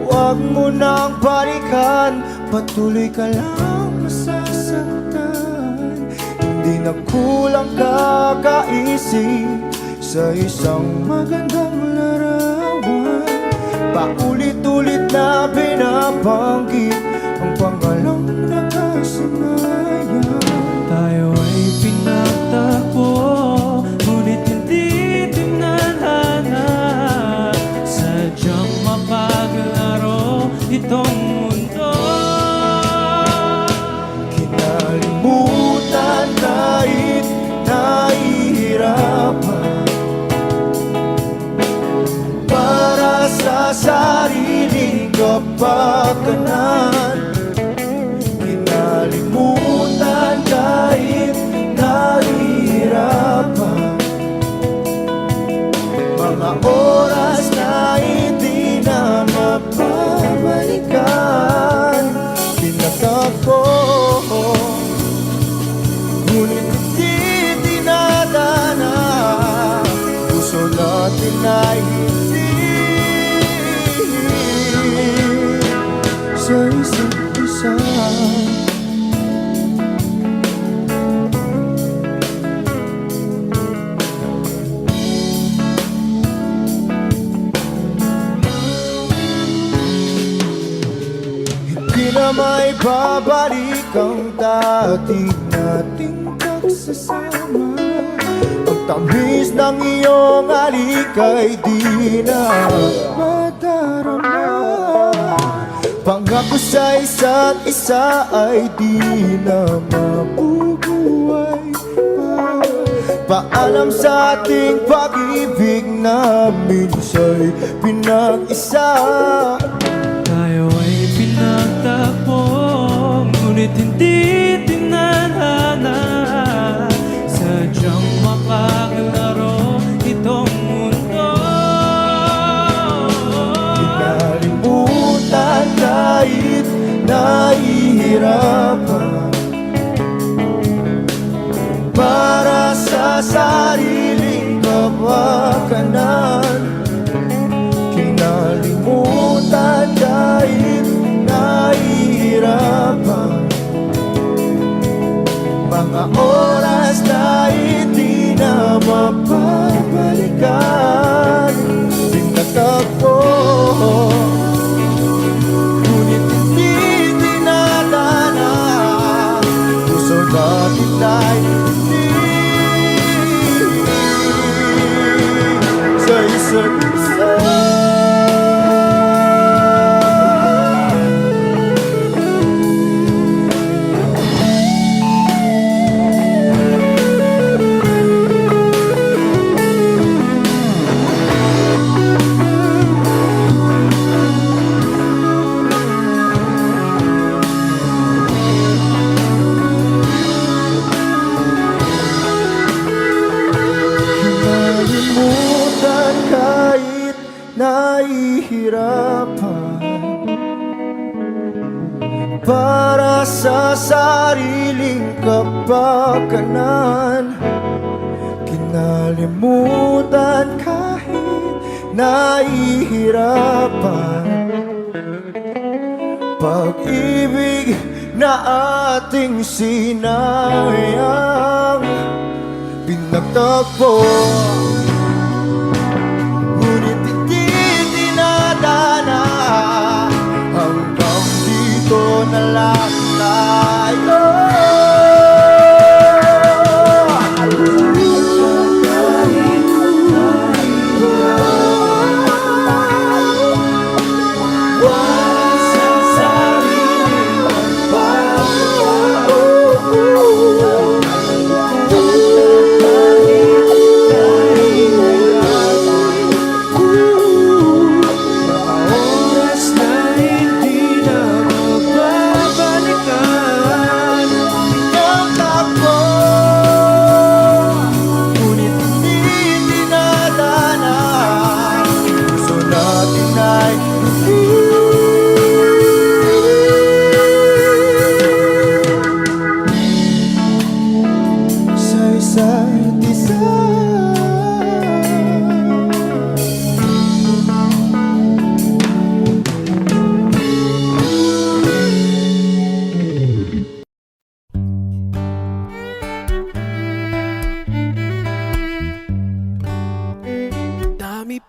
Speaker 3: Huwag mo nang balikan, patuloy ka lang masasaktan. Hindi na kulang kakaisip sa isang magandang larawan. Paulit-ulit na binabanggit ang pangalang nakasanayan.
Speaker 6: Tayo ay pinagtagpo, ngunit hindi tinadhana. Sadyang mapaglaro itong mundo.
Speaker 3: Kinalimutan kahit nahihirapan, para sa sariling kapakanan. Kinalimutan kahit nahihirapan, mga oras na hindi na mapabalikan. Pinagtagpo, ngunit hindi dinadana. Puso natin ay hindi sa isa't isa. Hindi na may babalik ang dati nating pagsasama. Ang tamis ng iyong halik ay di na madarama. Pangako sa isa't isa ay di na mabubuhay pa. Paalam sa ating pag-ibig na minsa'y pinag-isa.
Speaker 6: Tayo ay pinagtagpo, ngunit hindi tinadhana. Sadyang makaglaro itong mundo.
Speaker 3: Kinalimutan kahit nahihirapan, para sa sariling kapakanan. Kinalimutan kahit nahihirapan, mga oras na hindi na mapabalikan. Pinagtagpo, ngunit hindi dinadana. Puso natin ay hindi sa isa't isa. Kinalimutan kahit nahihirapan, para sa sariling kapakanan. Kinalimutan kahit nahihirapan, pag-ibig na ating sinayang. Pinagtagpo, ngunit hindi dinadana. Hanggang dito na lang tayo.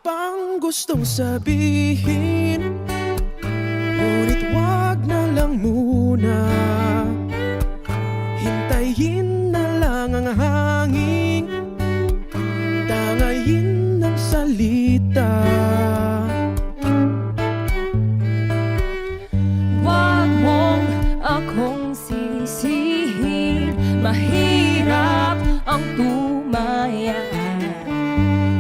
Speaker 2: pang gustong sabihin, ngunit wag na lang muna. Hintayin na lang ang hangin, tangayin ng salita.
Speaker 11: Wag mong akong sisihin, mahirap ang tumaya.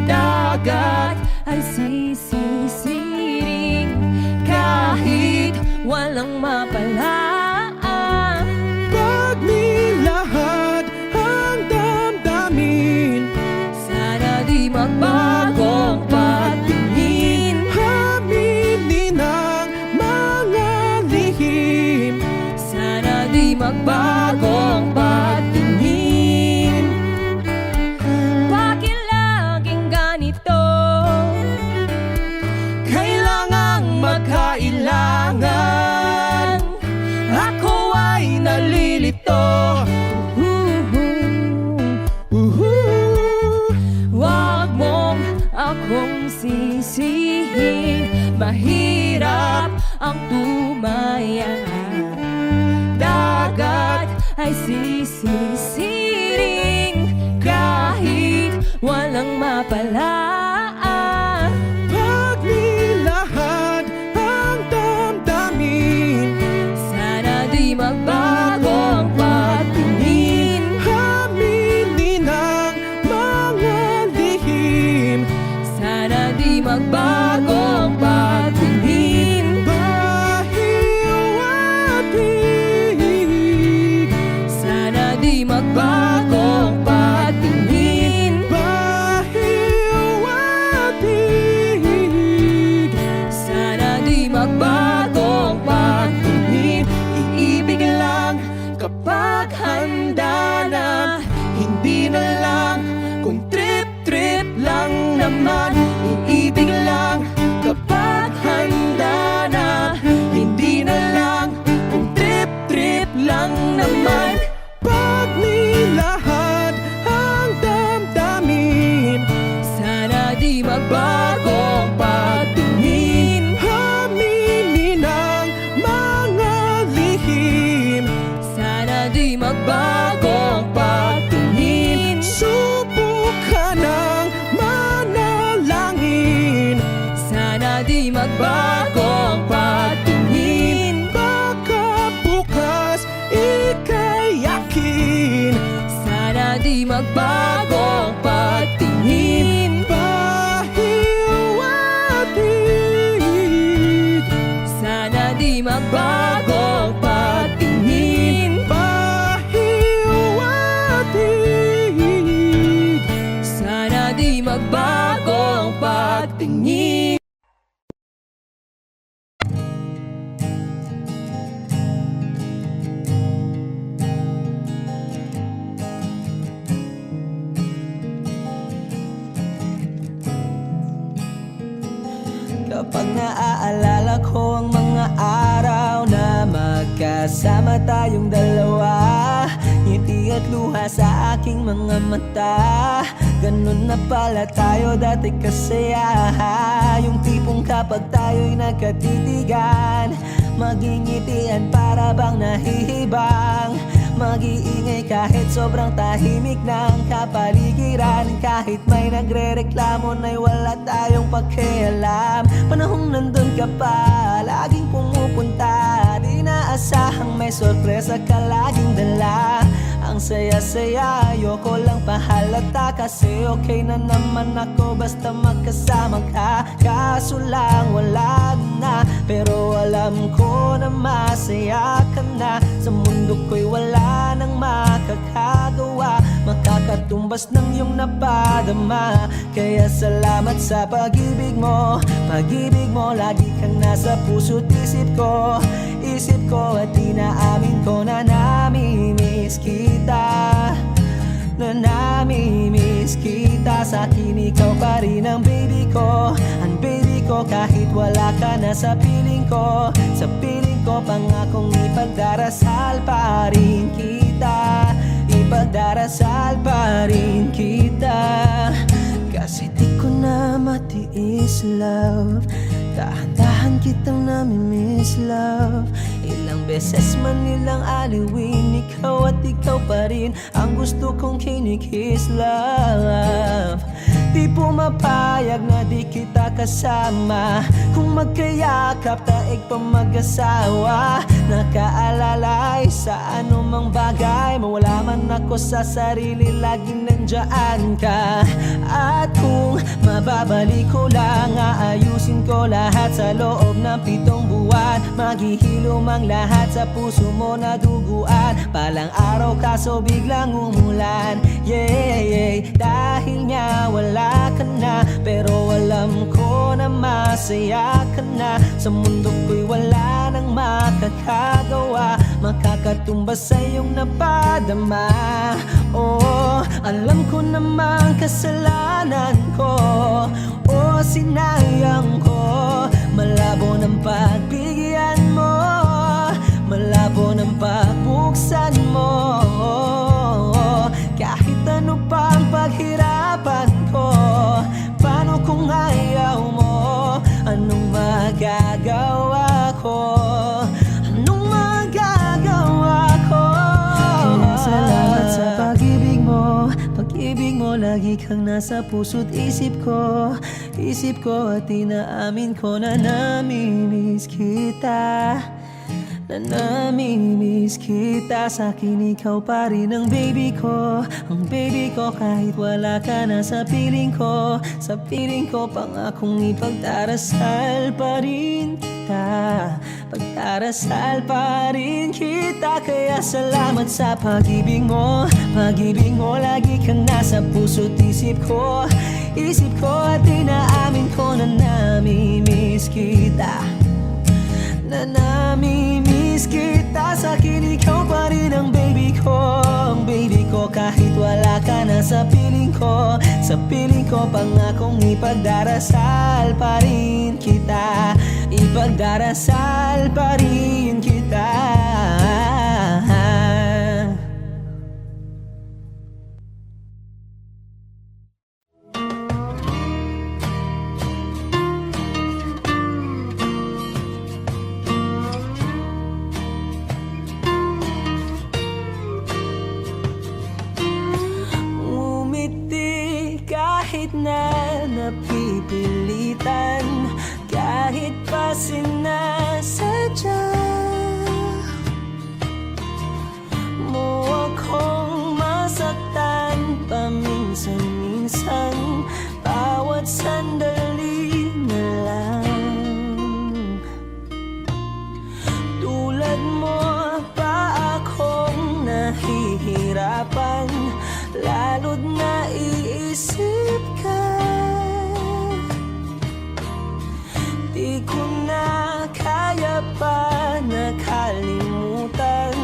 Speaker 11: Dagat ay sisisiring kahit walang mapalaan.
Speaker 2: Pag nilahad ang damdamin,
Speaker 11: Sana di magbagong patingin.
Speaker 2: aminin ang mga lihim.
Speaker 11: Sana di magbagong patingin. Bakit laging ganito?
Speaker 2: Kailangang magkailangan, ako ay nalilito.
Speaker 11: Wag mong akong sisihin, mahirap ang tumaya. Dagat ay sisisiring kahit walang mapalaan.
Speaker 2: Pag nilahad ang damdamin,
Speaker 11: Sana di magbagong patingin.
Speaker 2: aminin ang mga lihim.
Speaker 11: Sana di magbagong patingin.
Speaker 2: Bahiw at hig,
Speaker 11: Sana di magbagong patingin.
Speaker 2: bahiw at hig.
Speaker 11: Sana di magbagong patingin.
Speaker 2: Iibig lang kapag handa na, hindi na lang kung trip-trip lang naman. Iibig lang kapag handa na, hindi na lang kung trip-trip lang naman. Pag nilahad ang damdamin,
Speaker 11: Sana di magbagong patingin.
Speaker 2: aminin ang mga lihim.
Speaker 11: Sana di magbagong patingin.
Speaker 2: Subukan ng manalangin,
Speaker 11: Sana di magbagong patingin.
Speaker 2: baka bukas ika'y yakin.
Speaker 11: Sana di magbagong patingin.
Speaker 2: Bahiw at hig,
Speaker 11: Sana di magbagong patingin.
Speaker 2: bahiw at hig.
Speaker 11: Sana di magbagong patingin.
Speaker 7: Kapag naaalala ko ang mga araw na magkasama tayong dalawa, ngiti at luha sa aking mga mata. Ganun na pala tayo dati kasaya. Yung tipong kapag tayo'y nagkatitigan, magingitian para bang nahihibang. Mag-iingay kahit sobrang tahimik ng kapaligiran. Kahit may nagre-reklamo na'y wala tayong pakialam. Panahong nandun ka pa, laging pumupunta. Di naasahang may sorpresa ka laging dala. Ang saya-saya, ayoko lang pahalata. Kasi okay na naman ako basta magkasama ka. Kaso lang wala na, pero alam ko na masaya ka na. Sa mundo ko'y wala nang makakagawa, makakatumbas ng iyong napadama. Kaya salamat sa pag-ibig mo. Pag-ibig mo, lagi kang nasa puso't isip ko. Isip ko at inaamin ko na namimiss kita. Na namimiss kita. Sa akin ikaw pa rin ang baby ko. Ang baby ko kahit wala ka na sa piling ko. Sa piling ko pangakong ipagdarasal pa rin kita. Ipagdarasal pa rin kita. Kasi di ko na matiis, love. Dahan-dahan kitang namimiss, love. Ilang beses man nilang aliwin, ikaw at ikaw pa rin ang gusto kong kinikis, love. Di pumapayag na di kita kasama. Kung magkayakap, taig pa mag-asawa. Nakaalalay sa anumang bagay. Mawala man ako sa sarili, laging nandyan ka. At kung mababalik ko lang, aayusin ko lahat sa loob ng 7 buwan. Maghihilom ang lahat sa puso mo na duguan. Palang araw kaso biglang umulan. Yeah, yeah. Dahil nga wala ka na, pero alam ko na masaya ka na. Sa mundo ko'y wala nang makakagawa, makakatumbas sa iyong napadama. Oh, alam ko namang kasalanan ko, oh, sinayang ko. Malabo ng pagbigyan mo, malabo ng pagbuksan mo. Kahit ano pa ang paghirapan ko, paano kung ayaw mo? Anong magagawa ko? Anong magagawa ko? Kaya salamat sa pag-ibig mo. Pag-ibig mo, lagi kang nasa puso't isip ko. Isip ko at inaamin ko na namimiss kita. Na namimiss kita. Sa'kin ikaw pa rin ang baby ko. Ang baby ko kahit wala ka na sa piling ko. Sa piling ko pangakong ipagdarasal pa rin kita. Pagdarasal pa rin kita. Kaya salamat sa pag-ibig mo. Pag-ibig mo, lagi kang nasa puso't isip ko. Isip ko at inaamin ko na namimiss kita. Na namimiss kita. Sa'kin ikaw pa rin ang baby ko. Ang baby ko kahit wala ka na sa piling ko. Sa piling ko pangakong ipagdarasal pa rin kita. Ipagdarasal pa rin kita. Kahit na napipilitan, kahit pa sinasadya mo akong masaktan paminsan-minsan. Bawat sandali na lang, tulad mo pa akong nahihirapan. Lalo't naiisip ka, di ko na kaya pa nakalimutan.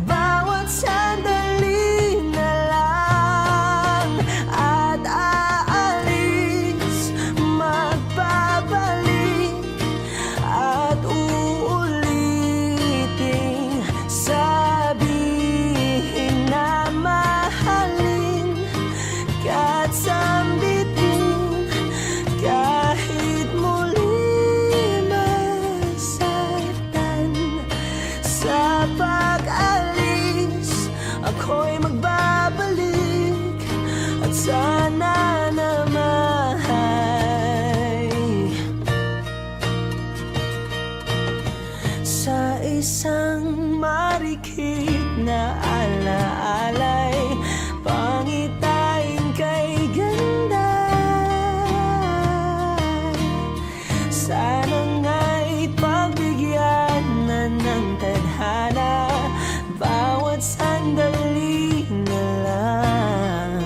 Speaker 7: Bawat sandali na lang at aalis, magbabalik at uulitin. Sabihin na mahalin at sambitin kahit muli masaktan. Sa pag-alis, ako'y magbabalik at sana naman sa isang marikit na alaalay, pangitain kay ganda. Sana nga'y pagbigyan na ng tadhana. Bawat sandali na lang,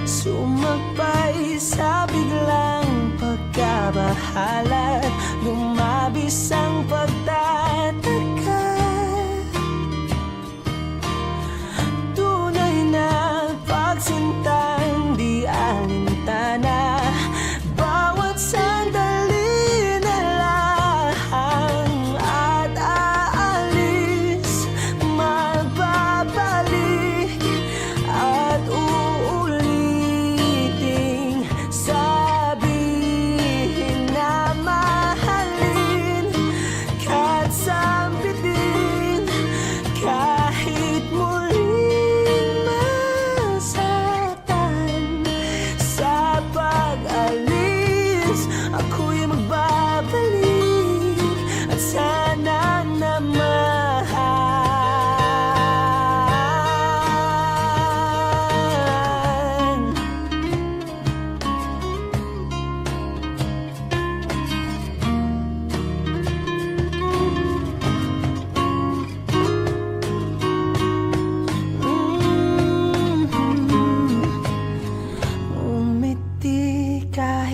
Speaker 7: sumagpay sa biglang pagkabahala. Lumabis ang pagtataka. Tunay na pagsintang di alintana. Bawat sandali na lang at aalis, magbabalik at uulitin.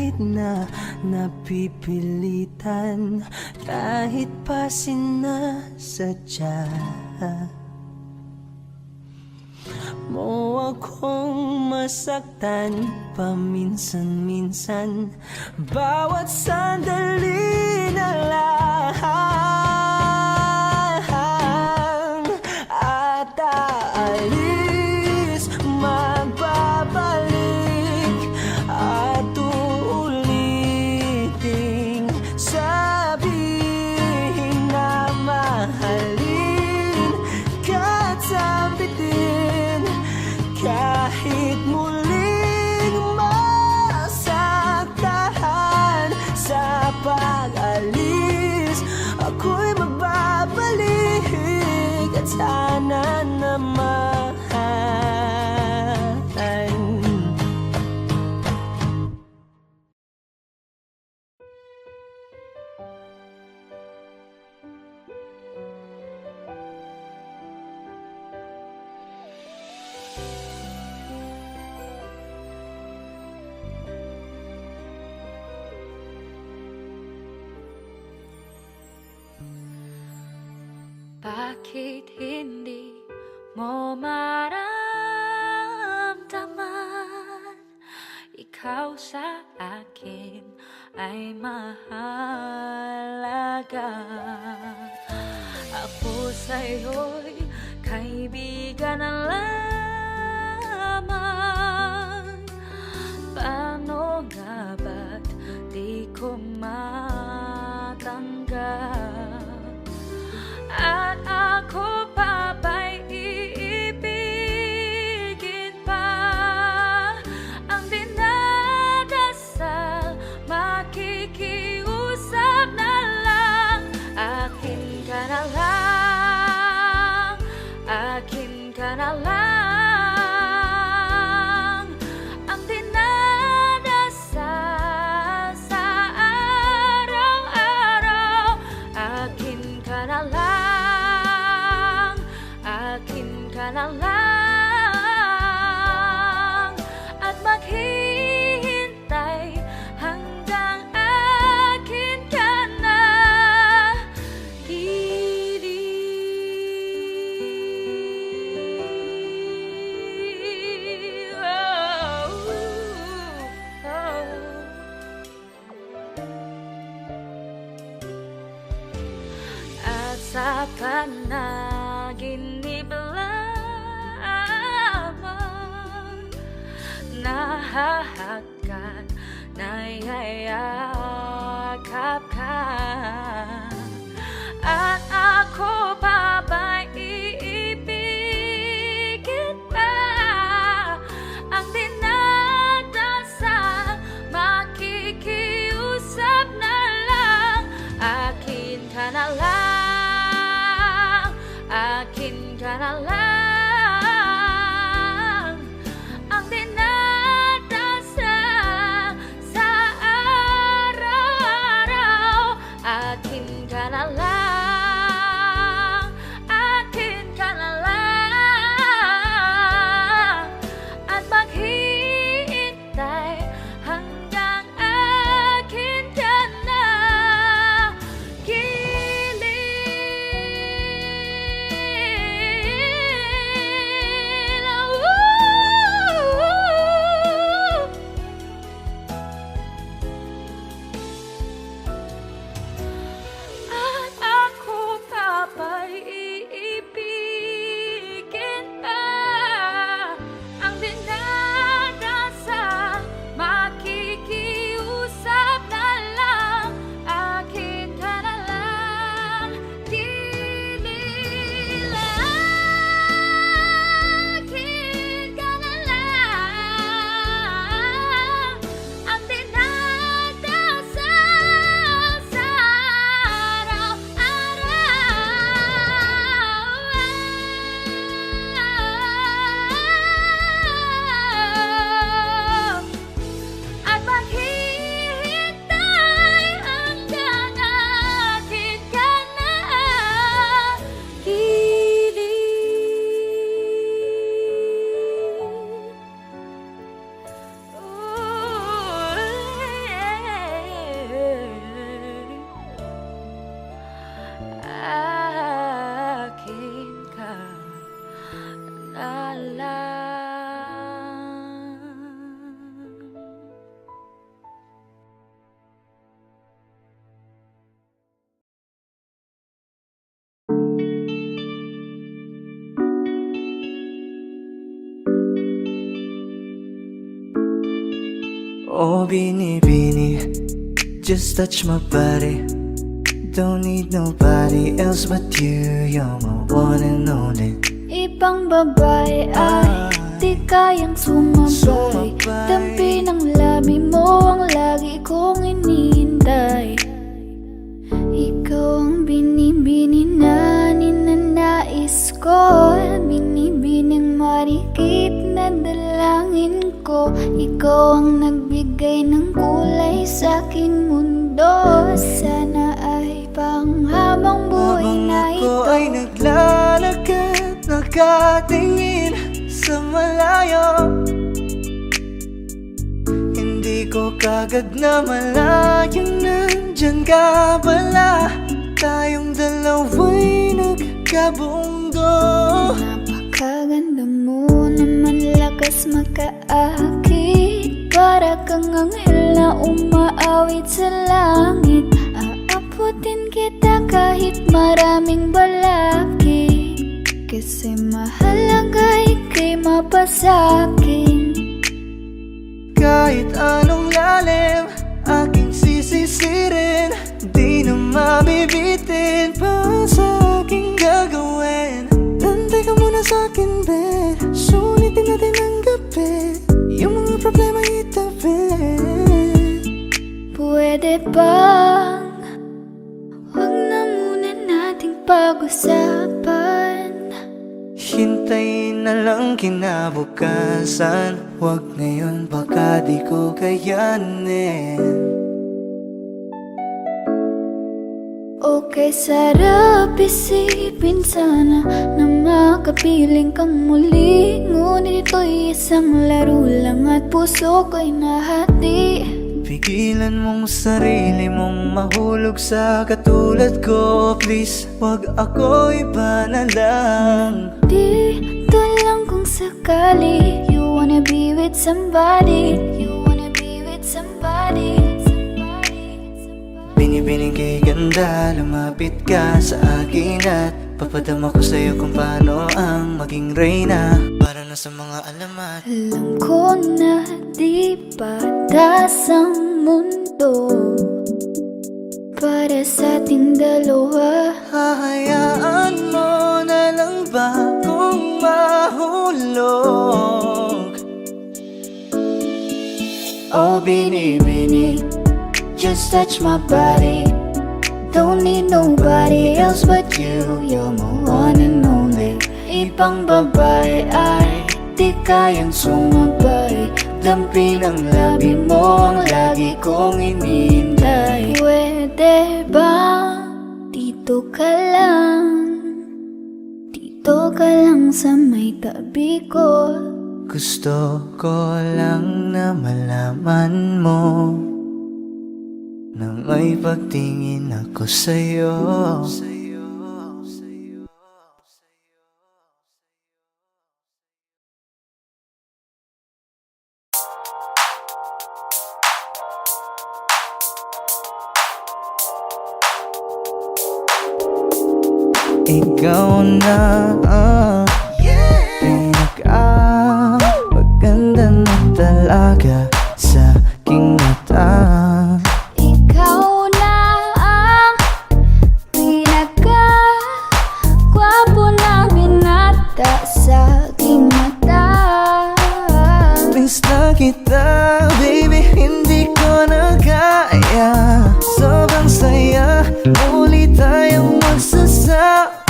Speaker 7: kahit na napipilitan, kahit pa sinasadya mo akong masaktan paminsan-minsan. Bawat sandali na lang at aalis, magbabalik at uuliting sabihin na mahalin ka't sambitin kahit muling masaktan. Sa pag-alis, ako'y magbabalik at sana naman
Speaker 1: Bakit hindi mo maramdaman ikaw sa akin ay mahalaga? Ako sa'yo'y kaibigan na lamang. Paano nga ba't di ko matanggap? At ako pa ba'y iibigin pa? Ang dinadasal, makikiusap na lang. Akin ka na lang, akin ka na lang. Ang dinadasal sa araw-araw, akin ka na lang, akin ka na lang. At maghihintay hanggang akin ka na. At sa panaginip lamang nahahagkan, nayayakap ka. At ako pa ba'y iibigin pa? Ang dinadasal, makikiusap na lang. Akin ka na lang, akin ka na lang. Ang dinadasal sa araw-araw, akin ka na lang, akin ka na lang. At maghihintay hanggang akin ka na. At ako pa ba'y iibigin pa? Ang dinadasal, makikiusap na lang. Akin ka na lang, akin ka na lang. Ang dinadasal sa araw-araw. At maghihintay hanggang akin ka na.
Speaker 3: Oh, binibini, just touch my body. Don't need nobody else but you. You're my one and only.
Speaker 1: Ibang babae ay di kayang sumabay. Dampi ng labi mo ang lagi kong inihintay. Ikaw ang binibini na ninanais ko, binibining marikit na dalangin ko. Ikaw ang nagbigay ng kulay sa aking mundo. Sana ay panghabang buhay na
Speaker 3: Habang ako
Speaker 1: ito.
Speaker 3: ay naglalakad, nakatingin sa malayo, hindi ko kagad na malayang nandyan ka pala. Tayong dalawa'y nagkabundo.
Speaker 1: Napakaganda mo naman, lakas makaakit. Para kang anghel na umaawit sa langit. Aabutin kita kahit maraming balakid, kasi mahalaga ika'y mapasakin.
Speaker 3: Kahit anong lalim, aking sisisirin. Di na mabibitin pa sa aking gagawin. Tantay ka muna sa'kin, be. Sulitin natin ang gabi, yung mga problema itabi.
Speaker 1: Pwede bang huwag na muna nating pag-usapan?
Speaker 3: Hintayin na lang kinabukasan. Huwag ngayon, baka di ko kayanin.
Speaker 1: Okay, sarap isipin sana na makapiling kang muli. Ngunit ito'y isang laro lang at puso ko'y nahati.
Speaker 3: Pigilan mong sarili mong mahulog sa katulad ko. Please, wag ako iba na lang.
Speaker 1: Dito lang kung sakali you wanna be with somebody. You wanna be with somebody.
Speaker 3: Binibining kay ganda, lumapit ka sa akin at papadama ko sa'yo kung paano ang maging reyna. Para na sa mga alamat.
Speaker 1: Alam ko na di patas ang mundo para sa ating dalawa.
Speaker 3: Hahayaan mo na lang ba kung mahulog? Oh, binibini, just touch my body. Don't need nobody else but you. You're my one and only. Ibang babae ay di kayang sumabay. Dampi ng labi mo ang lagi kong inihintay.
Speaker 1: Pwede ba dito ka lang sa may tabi ko?
Speaker 3: Gusto ko lang na malaman mo na may pagtingin ako sa'yo. Ikaw na maganda na talaga sa aking mata.
Speaker 1: Ikaw na ang pinaka-gwapo na binata sa aking mata.
Speaker 3: Miss na kita, baby, hindi ko na kaya. Sobrang saya, muli tayong magsasama.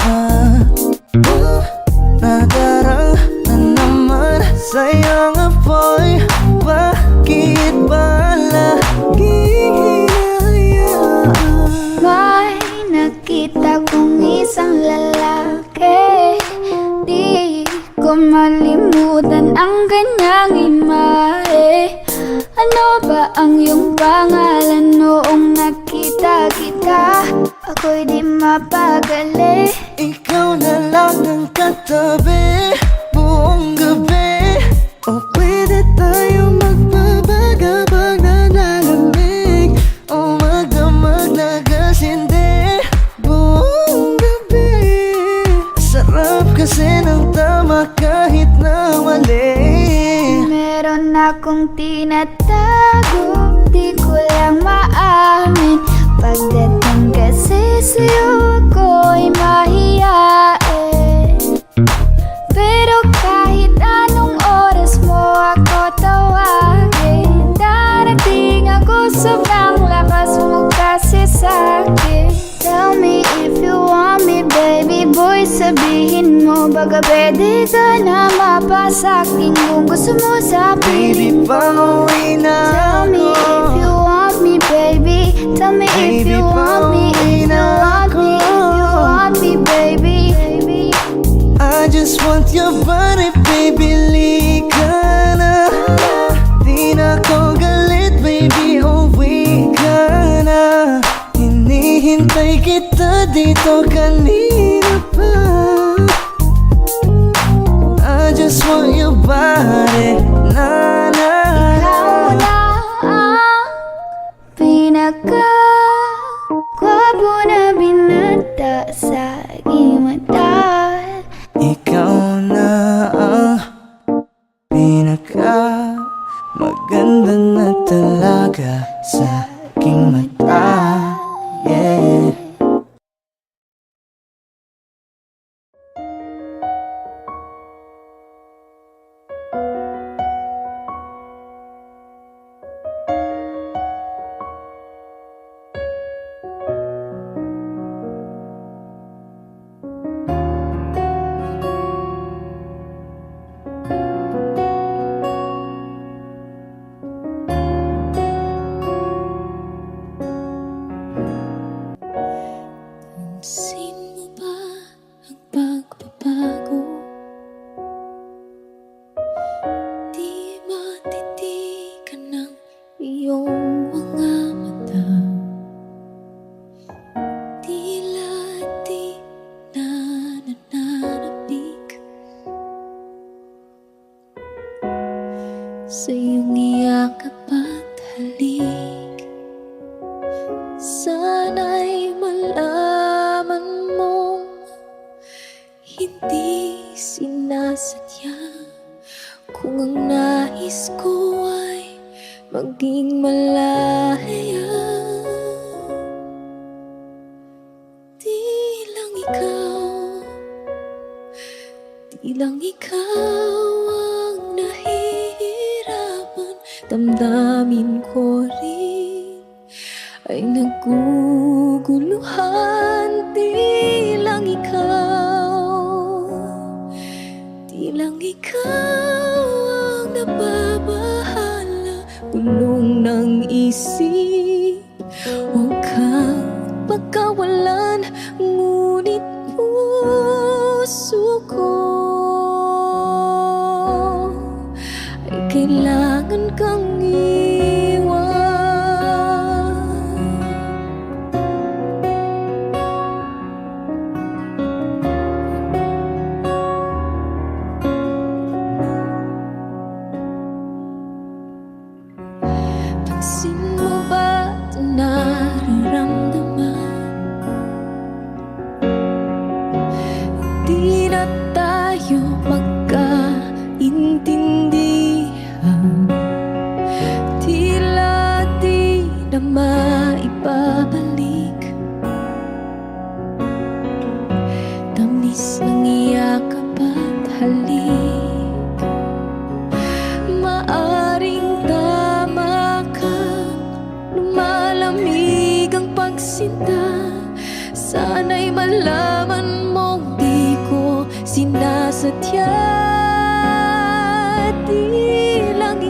Speaker 3: Nadarang na naman sa'yo nga boy. Bakit ba laging hinahayaan?
Speaker 1: May nakita kong isang lalaki, di ko malimutan ang kanyang imahe. Ano ba ang iyong pangalan noong nakita kita? Ako'y di mapagali.
Speaker 3: Ikaw na lang ang katabi buong gabi. O pwede tayo magbabaga pag nanalamig, o magdamag na gasindi buong gabi. Sarap kasi ng tama kahit na mali.
Speaker 1: Meron akong tinatago sobrang lakas mo kasi sa'kin. Tell me if you want me, baby boy, sabihin mo. Baga pwede ka na mapasakin kung gusto mo sa piling ko.
Speaker 3: Pauwi na
Speaker 1: Tell me if you want me, baby. Tell me if you want me, if you want me, if you want me, baby.
Speaker 3: I just want your body, baby, lika na. Di na ko galit, baby, uwi ka na. Hinihintay kita dito kanina pa. I just want your body, na na.
Speaker 1: Ikaw na ang pinaka-gwapo na binata sa aking mata.
Speaker 3: Ikaw na ang pinaka maganda na talaga sa aking mata. Yeah.
Speaker 1: Pansin mo ba ang pagbabago? Di matitikan ng iyong mga mata. Tila di na nananabik sa iyong iyakap at halik. Sana'y malaman mong hindi sinasadya. Kung ang nais ko ay maging malaya, di lang ikaw ang nahihirapan. Damdamin ko rin ay naguguluhan. Di lang ikaw ang nababahala. Bulong ng isip, huwag kang pagkawalan. Ngunit puso ko ay kailangan kang iwan. Pansin mo ba ito nararamdaman? Di na tayo magkaintindihan. Tila di na maibabalik tamis ng iyakap at halik. Maaring tama ka, lumalamig ang pagsinta. Sana'y malaman mong di ko sinasadya. Di lang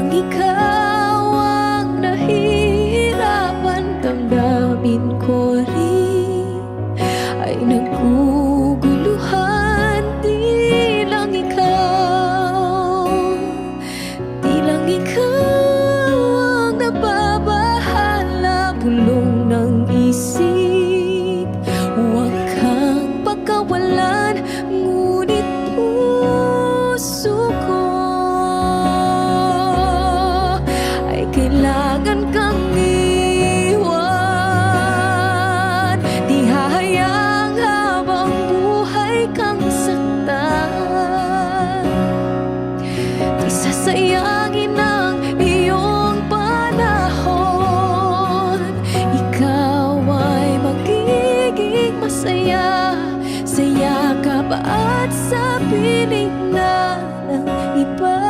Speaker 1: ikaw ang nahihirapan. Damdamin ko rin ay naguguluhan. Di lang ikaw ang nababahala. Bulong ng isip, huwag kang pagkawalan. Ngunit puso ko ay kailangan kang iwan. Di hahayang habang buhay kang saktan. Di sasayangin ang iyong panahon. Ikaw ay magiging masaya sa yakap at sa piling na ng iba.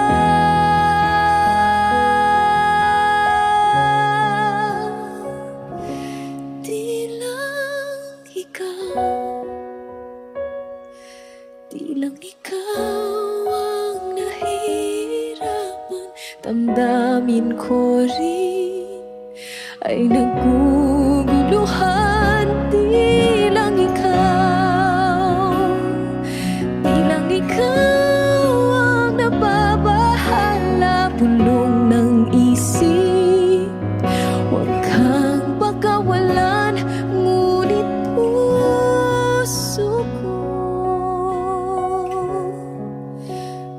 Speaker 11: damdamin ko rin ay naguguluhan. Di lang ikaw ang nababahala. Bulong ng isip, huwag kang pagkawalan, ngunit puso ko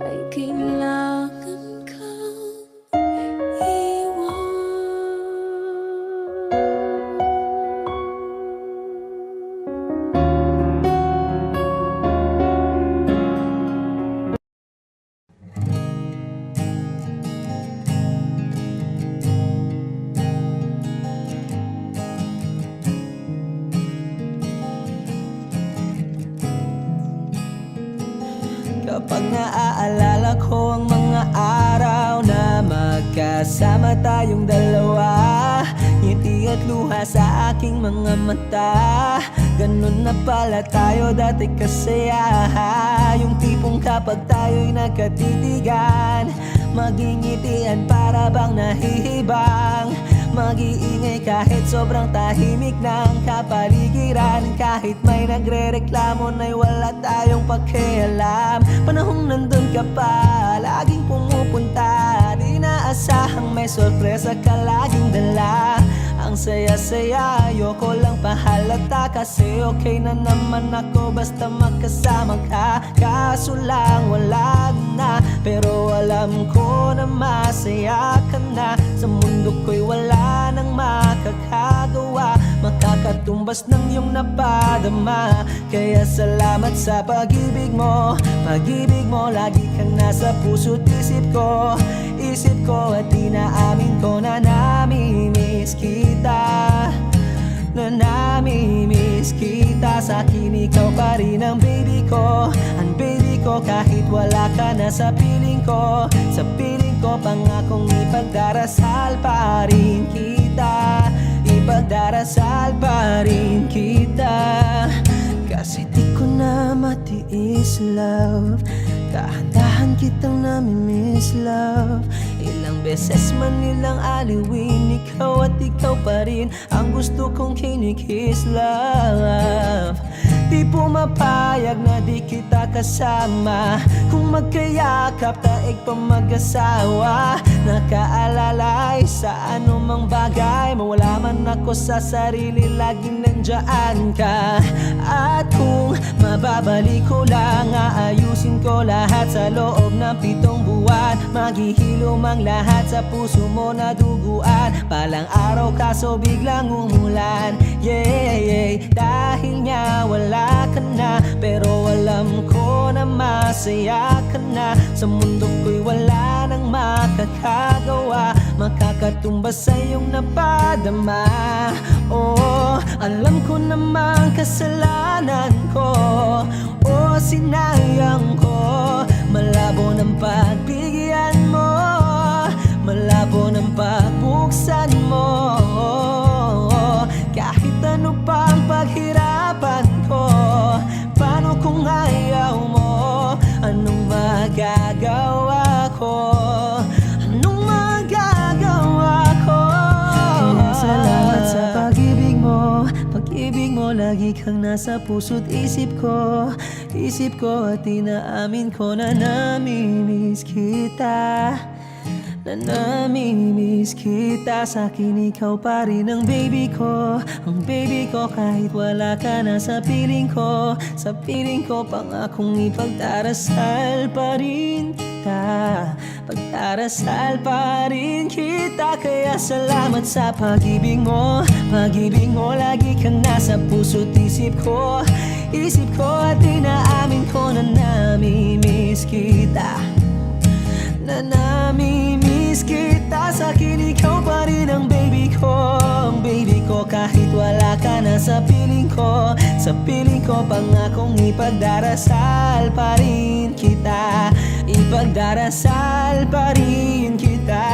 Speaker 11: ay kailangan kang iwan.
Speaker 7: Kapag naaalala ko ang mga araw na magkasama tayong dalawa, ngiti at luha sa aking mga mata. Ganun na pala tayo dati kasaya. Yung tipong kapag tayo'y nagkatitigan, magingitian para bang nahihibang. Mag-iingay kahit sobrang tahimik ng kapaligiran. Kahit may nagre-reklamo na'y wala tayong pakialam. Panahong nandun ka pa, laging pumupunta. Di naasahang may sorpresa ka laging dala. Ang saya-saya, ayoko lang pahalata. Kasi okay na naman ako basta magkasama ka. Kaso lang wala na, pero alam ko na masaya ka na. Sa mundo ko'y wala nang makakagawa, makakatumbas ng iyong napadama. Kaya salamat sa pag-ibig mo. Pag-ibig mo, lagi kang nasa puso't isip ko. Isip ko at inaamin ko na namimiss kita. Na namimiss kita. Sa akin ikaw pa rin ang baby ko. Ang baby ko kahit wala ka na sa piling ko. Sa piling ko pangakong ipagdarasal pa rin kita. Ipagdarasal pa rin kita. Kasi di ko na matiis, love. Dahan-dahan kitang namimiss, love. Ilang beses man nilang aliwin, ikaw at ikaw pa rin ang gusto kong kinikiss, love. Di pumapayag na di kita kasama. Kung magkayakap taig pa mag-asawa. Nakaalalay sa anumang bagay. Mawala man ako sa sarili, laging nandyan ka. At kung mababalik ko lang, aayusin ko lahat sa loob ng 7 buwan. Maghihilom ang lahat sa puso mo na duguan. Palang araw kaso biglang umulan. Yeah, dahil nga wala ka na, pero alam ko na masaya ka na. Sa mundo ko'y wala nang makakagawa, makakatumbas sa iyong napadama. Oh, alam ko namang kasalanan ko. Oh, sinayang ko. Malabo ng pagbigyan mo, malabo ng pagbuksan mo. Kahit ano pang paghirapan ko, paano kung ayaw mo? Anong magagawa ko? Anong magagawa ko? Kaya salamat sa pag-ibig mo. Pag-ibig mo, lagi kang nasa puso't isip ko. Isip ko at inaamin ko na namimiss kita. Na namimiss kita. Sa'kin ikaw pa rin ang baby ko. Ang baby ko kahit wala ka na sa piling ko. Sa piling ko pangakong ipagdarasal pa rin kita. Pagdarasal pa rin kita. Kaya salamat sa pag-ibig mo. Pag-ibig mo, lagi kang nasa puso't isip ko. Isip ko at inaamin ko na namimiss kita. Na namimiss kita. Sa'kin ikaw pa rin ang baby ko. Ang baby ko kahit wala ka na sa piling ko. Sa piling ko pangakong ipagdarasal pa rin kita. Ipagdarasal pa rin kita.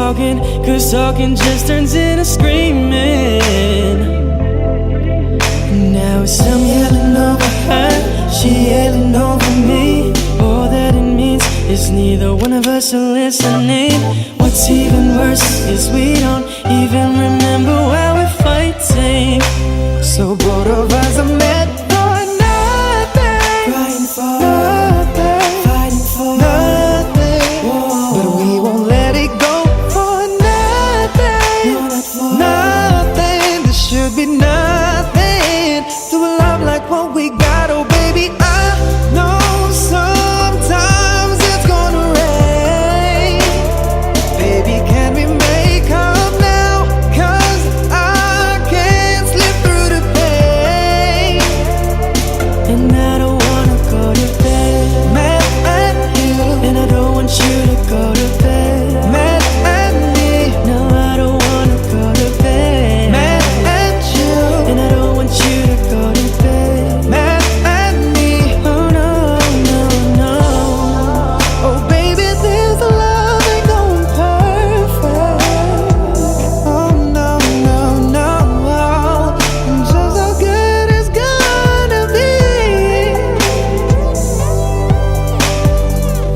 Speaker 2: talking, cause talking just turns into screaming. Now it's I'm yelling over her, she yelling over me. All that it means is neither one of us are listening. What's even worse is we don't even remember why we're fighting. So both of us are meant for nothing, fighting for nothing, fighting for nothing. Whoa. But we won't let it go for nothing, no, not for nothing. There should be nothing to a love like what we got. Oh baby, I know sometimes it's gonna rain. Baby, can we make up now? Cause I can't slip through the pain. And I don't wanna go to bed mad at you, and I don't want you to go to bed mad at me. No, I don't wanna go to bed mad at you, and I don't want you to go to bed mad at me. Oh no, no, no. Oh baby, this love ain't going perfect. Oh no, no, no. Just how good it's gonna be.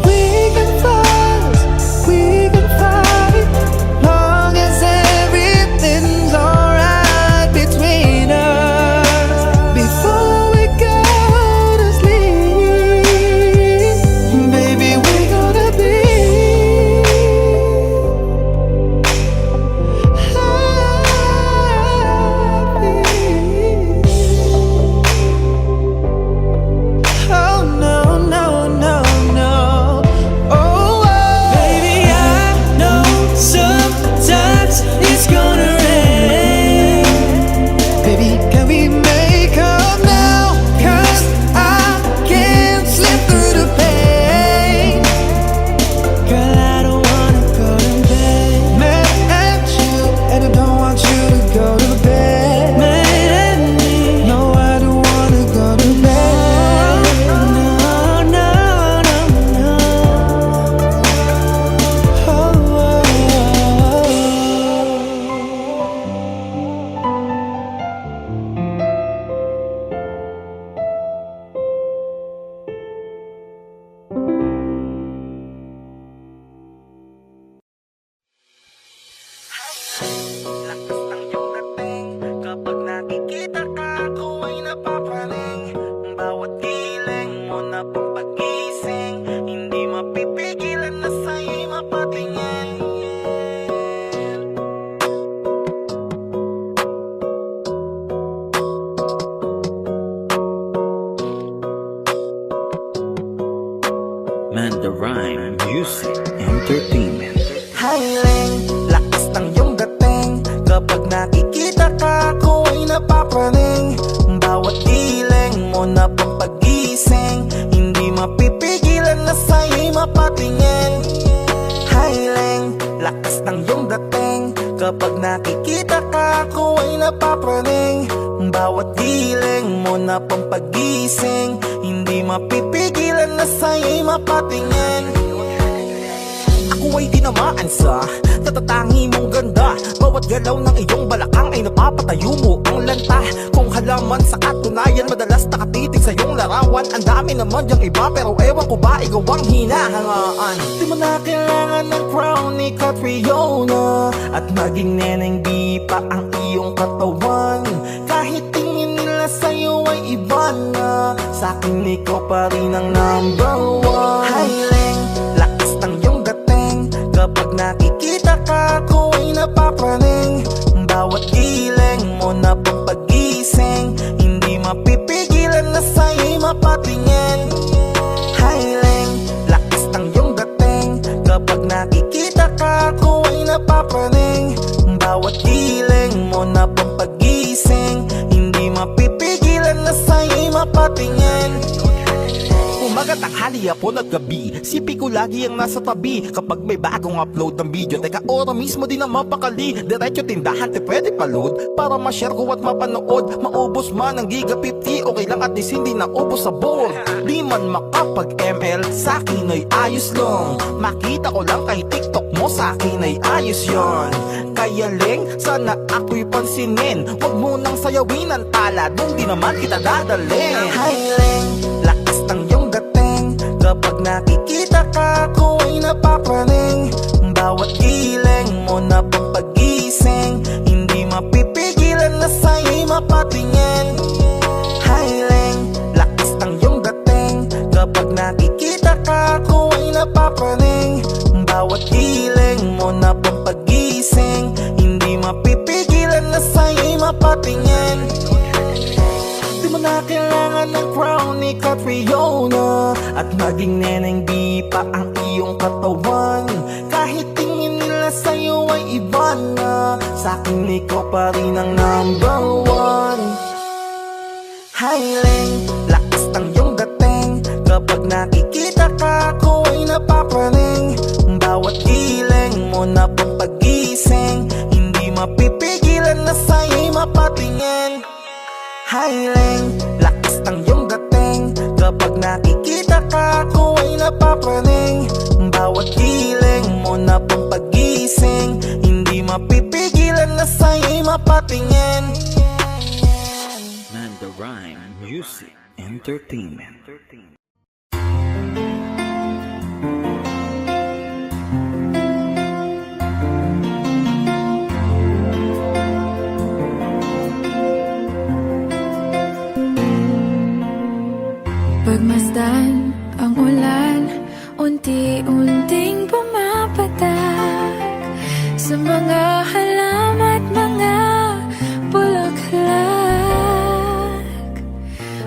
Speaker 2: We can fuss, we can fight, long as everything's alright between us. Before we go to sleep, baby, we're gonna be happy. Oh no, no, no, no. Oh, baby, I know sometimes it's gonna rain. Baby, can we make up now? Cause I can't slip through the pain. Girl, I don't wanna go to bed mad at you, and I don't want you to go to bed mad at me. No, I don't wanna go to bed. No, no, no, no. Oh,
Speaker 7: Lakas ng iyong dating, kapag nakikita ka, ako ay napapaling. Bawat giling mo na pampagising, hindi mapipigilan na sa'yo'y mapatingin.
Speaker 6: Mandarine Music Entertainment.
Speaker 7: Hiling, lakas ng iyong dating, kapag nakikita ka, ako ay napapaling. Bawat giling mo na pampagising, hindi mapipigilan na sa'yo'y mapatingin. Hiling, lakas ng iyong dating, kapag nakikita ka, ako ay napapaling. Bawat giling mo na pampagising, hindi mapipigilan na sa'yo'y mapatingin. Ako ay tinamaan sa tatatangi mong ganda. Bawat galaw ng iyong balakang ay napapatayo mo ang lanta. Kung halaman sa katunayan, madalas nakatitig sa iyong larawan. Ang dami naman yung iba, pero ewan ko ba ikaw ang hinahangaan. Di mo na kailangan ng crown ni Catriona, at maging neneng di pa ang iyong katawan. Kahit tingin nila sa'yo ay iba na, sa'kin ikaw pa rin ang number one. Hiling, lakas ng iyong dating, kapag nakikita ka, ako ay napapaling. Bawat giling mo na pampagising, hindi mapipigilan na sa'yo'y mapatingin. Hiling, lakas ng iyong dating, kapag nakikita ka, ako ay napapaling. Bawat giling mo na pampagising, hindi mapipigilan na sa'yo'y mapatingin.
Speaker 9: Umaga, tanghali, hapon at gabi, sipi ko lagi ang nasa tabi. Kapag may bagong upload ng video, teka ora mismo din ang mapakali. Diretso tindahan, te pwede pa-load para ma-share ko at mapanood. Maubos man ang giga 50, okay lang at least hindi na ubos sa board. Di man makapag-ML, sa'kin ay ayos lang. Makita ko lang kay TikTok mo, sa'kin ay ayos yon. Kaya Leng, sana ako'y pansinin. Huwag mo nang sayawin ang tala, dun di naman kita dadalhin.
Speaker 7: Hi Leng, lakas ng iyong dating. Kapag nakikita ka, ako ay napapraning. Bawat giling mo na pampagising, hindi mapipigilan na sa'yo'y mapatingin. Hi Leng, lakas ng iyong dating. Kapag nakikita ka, ako ay napapraning. Bawat giling mo na pampagising, hindi mapipigilan na sa'yo'y mapatingin. Di mo na kailangan ng crown ni Catriona, at maging neneng di pa ang iyong katawan. Kahit tingin nila sa'yo ay iba na, sa'kin ikaw pa rin ang number one. Hi Leng, lakas ng iyong dating. Kapag nakikita ka, ako ay napapraning. Bawat giling mo na pampagising, hindi mapipigilan na sa'yo'y mapatingin. Hi Leng, lakas ng iyong dating. Kapag nakikita ka, ako ay napapraning. Bawat giling mo na pampagising, hindi mapipigilan na sa'yo'y mapatingin.
Speaker 3: Manda Rhyme Music Entertainment.
Speaker 11: Pagmasdan ang ulan, unti-unting pumapatak sa mga halamat, mga bulaklak.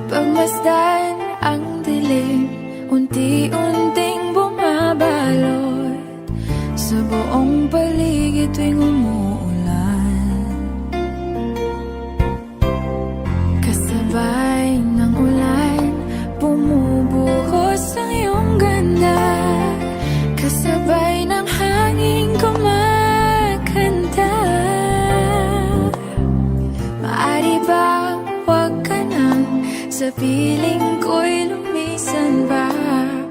Speaker 11: Pagmasdan ang dilim, unti-unting bumabalot sa buong paligid tuwing umuulan. Kasabay ng ulan, bumubuhos ang iyong ganda. Kasabay ng hangin kumakanta. Maari bang huwag ka nang sa piling ko'y lumisan ba,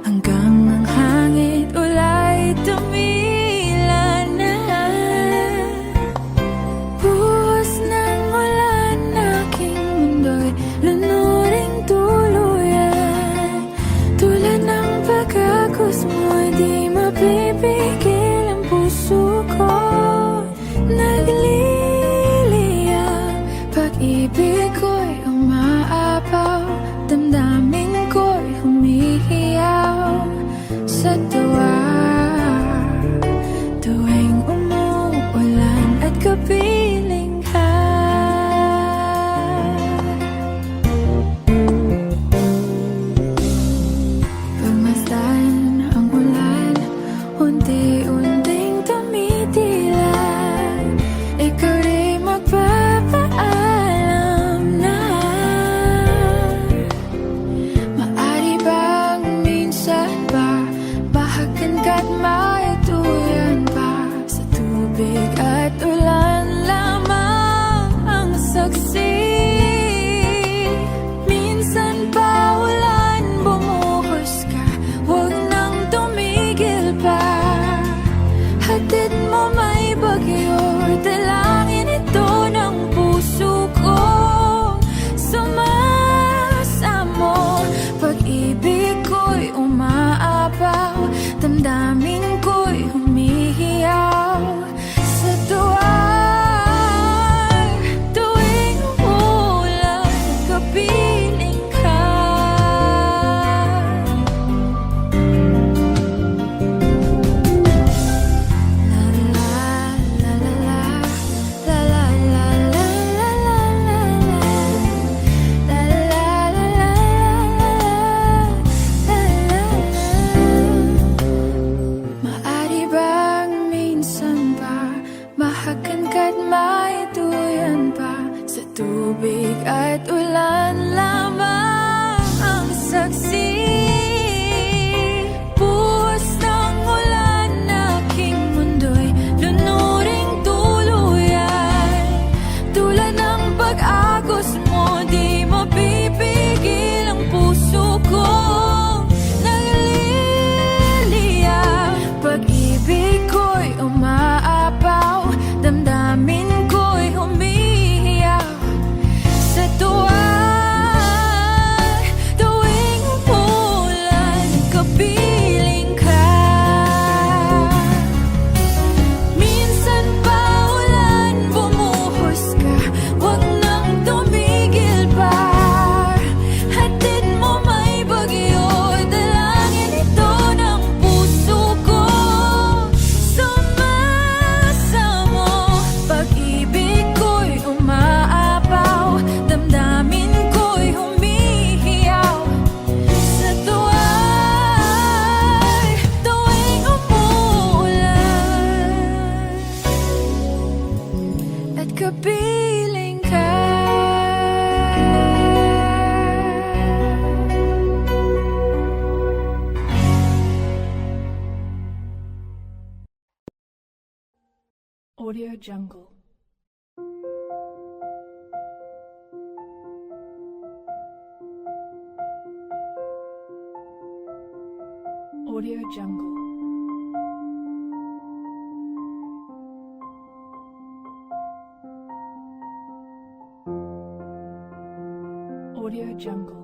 Speaker 11: hanggang ang hangin ulay tumila na. Buhos ng ulan, aking mundo'y lunuring tuluyan. Tulad ng pagkagos mo, di mapipigil ang puso ko. Nagliliyab, pag-ibig ko'y umaapaw, damdamin ko'y humihiyaw sa tuwa. Tuwing umuulan at kapiling ka, pagmasdan ang ulan, unti-unting tumitilay. Ikaw rin magpapaalam na. Maari bang minsan ba bahagan ka't maituyan pa, sa tubig at ulan lamang ang saksi. Minsan pa ulan, bumuhos ka, huwag nang tumigil pa. Hatid mo may bagyo, dalangin ito ng puso ko. Sumasamo, pag-ibig ko'y umaapaw, damdamin ko'y humihiyaw sa tuwa. Tuwing umuulan, kapiling ka. Maari bang minsan pa bahagan ka't maituyan pa, sa tubig at ulan lamang ang saksi. Audio Jungle. Audio Jungle. Audio Jungle.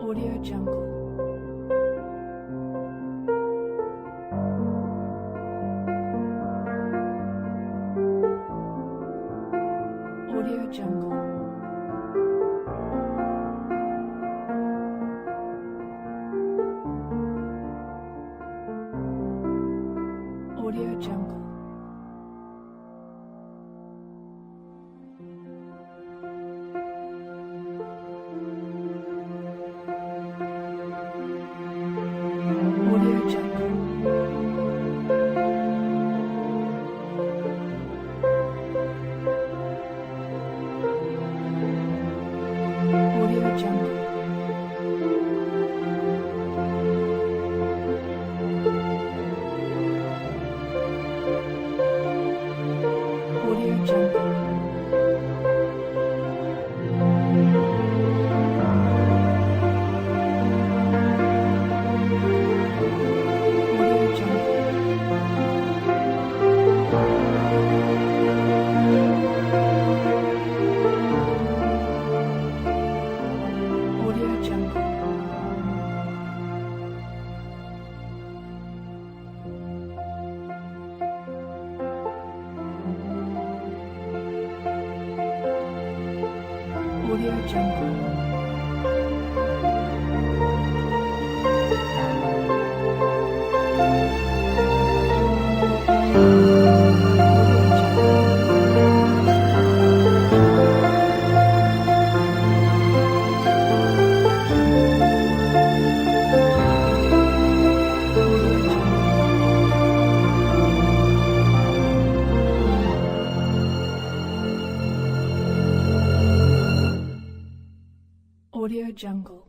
Speaker 11: Audio Jungle. Audio Jungle. Audio Jungle. Audio Jungle. Audio Jungle. Audio Jungle. Audio Jungle. Audio Jungle. Audio Jungle. Audio Jungle.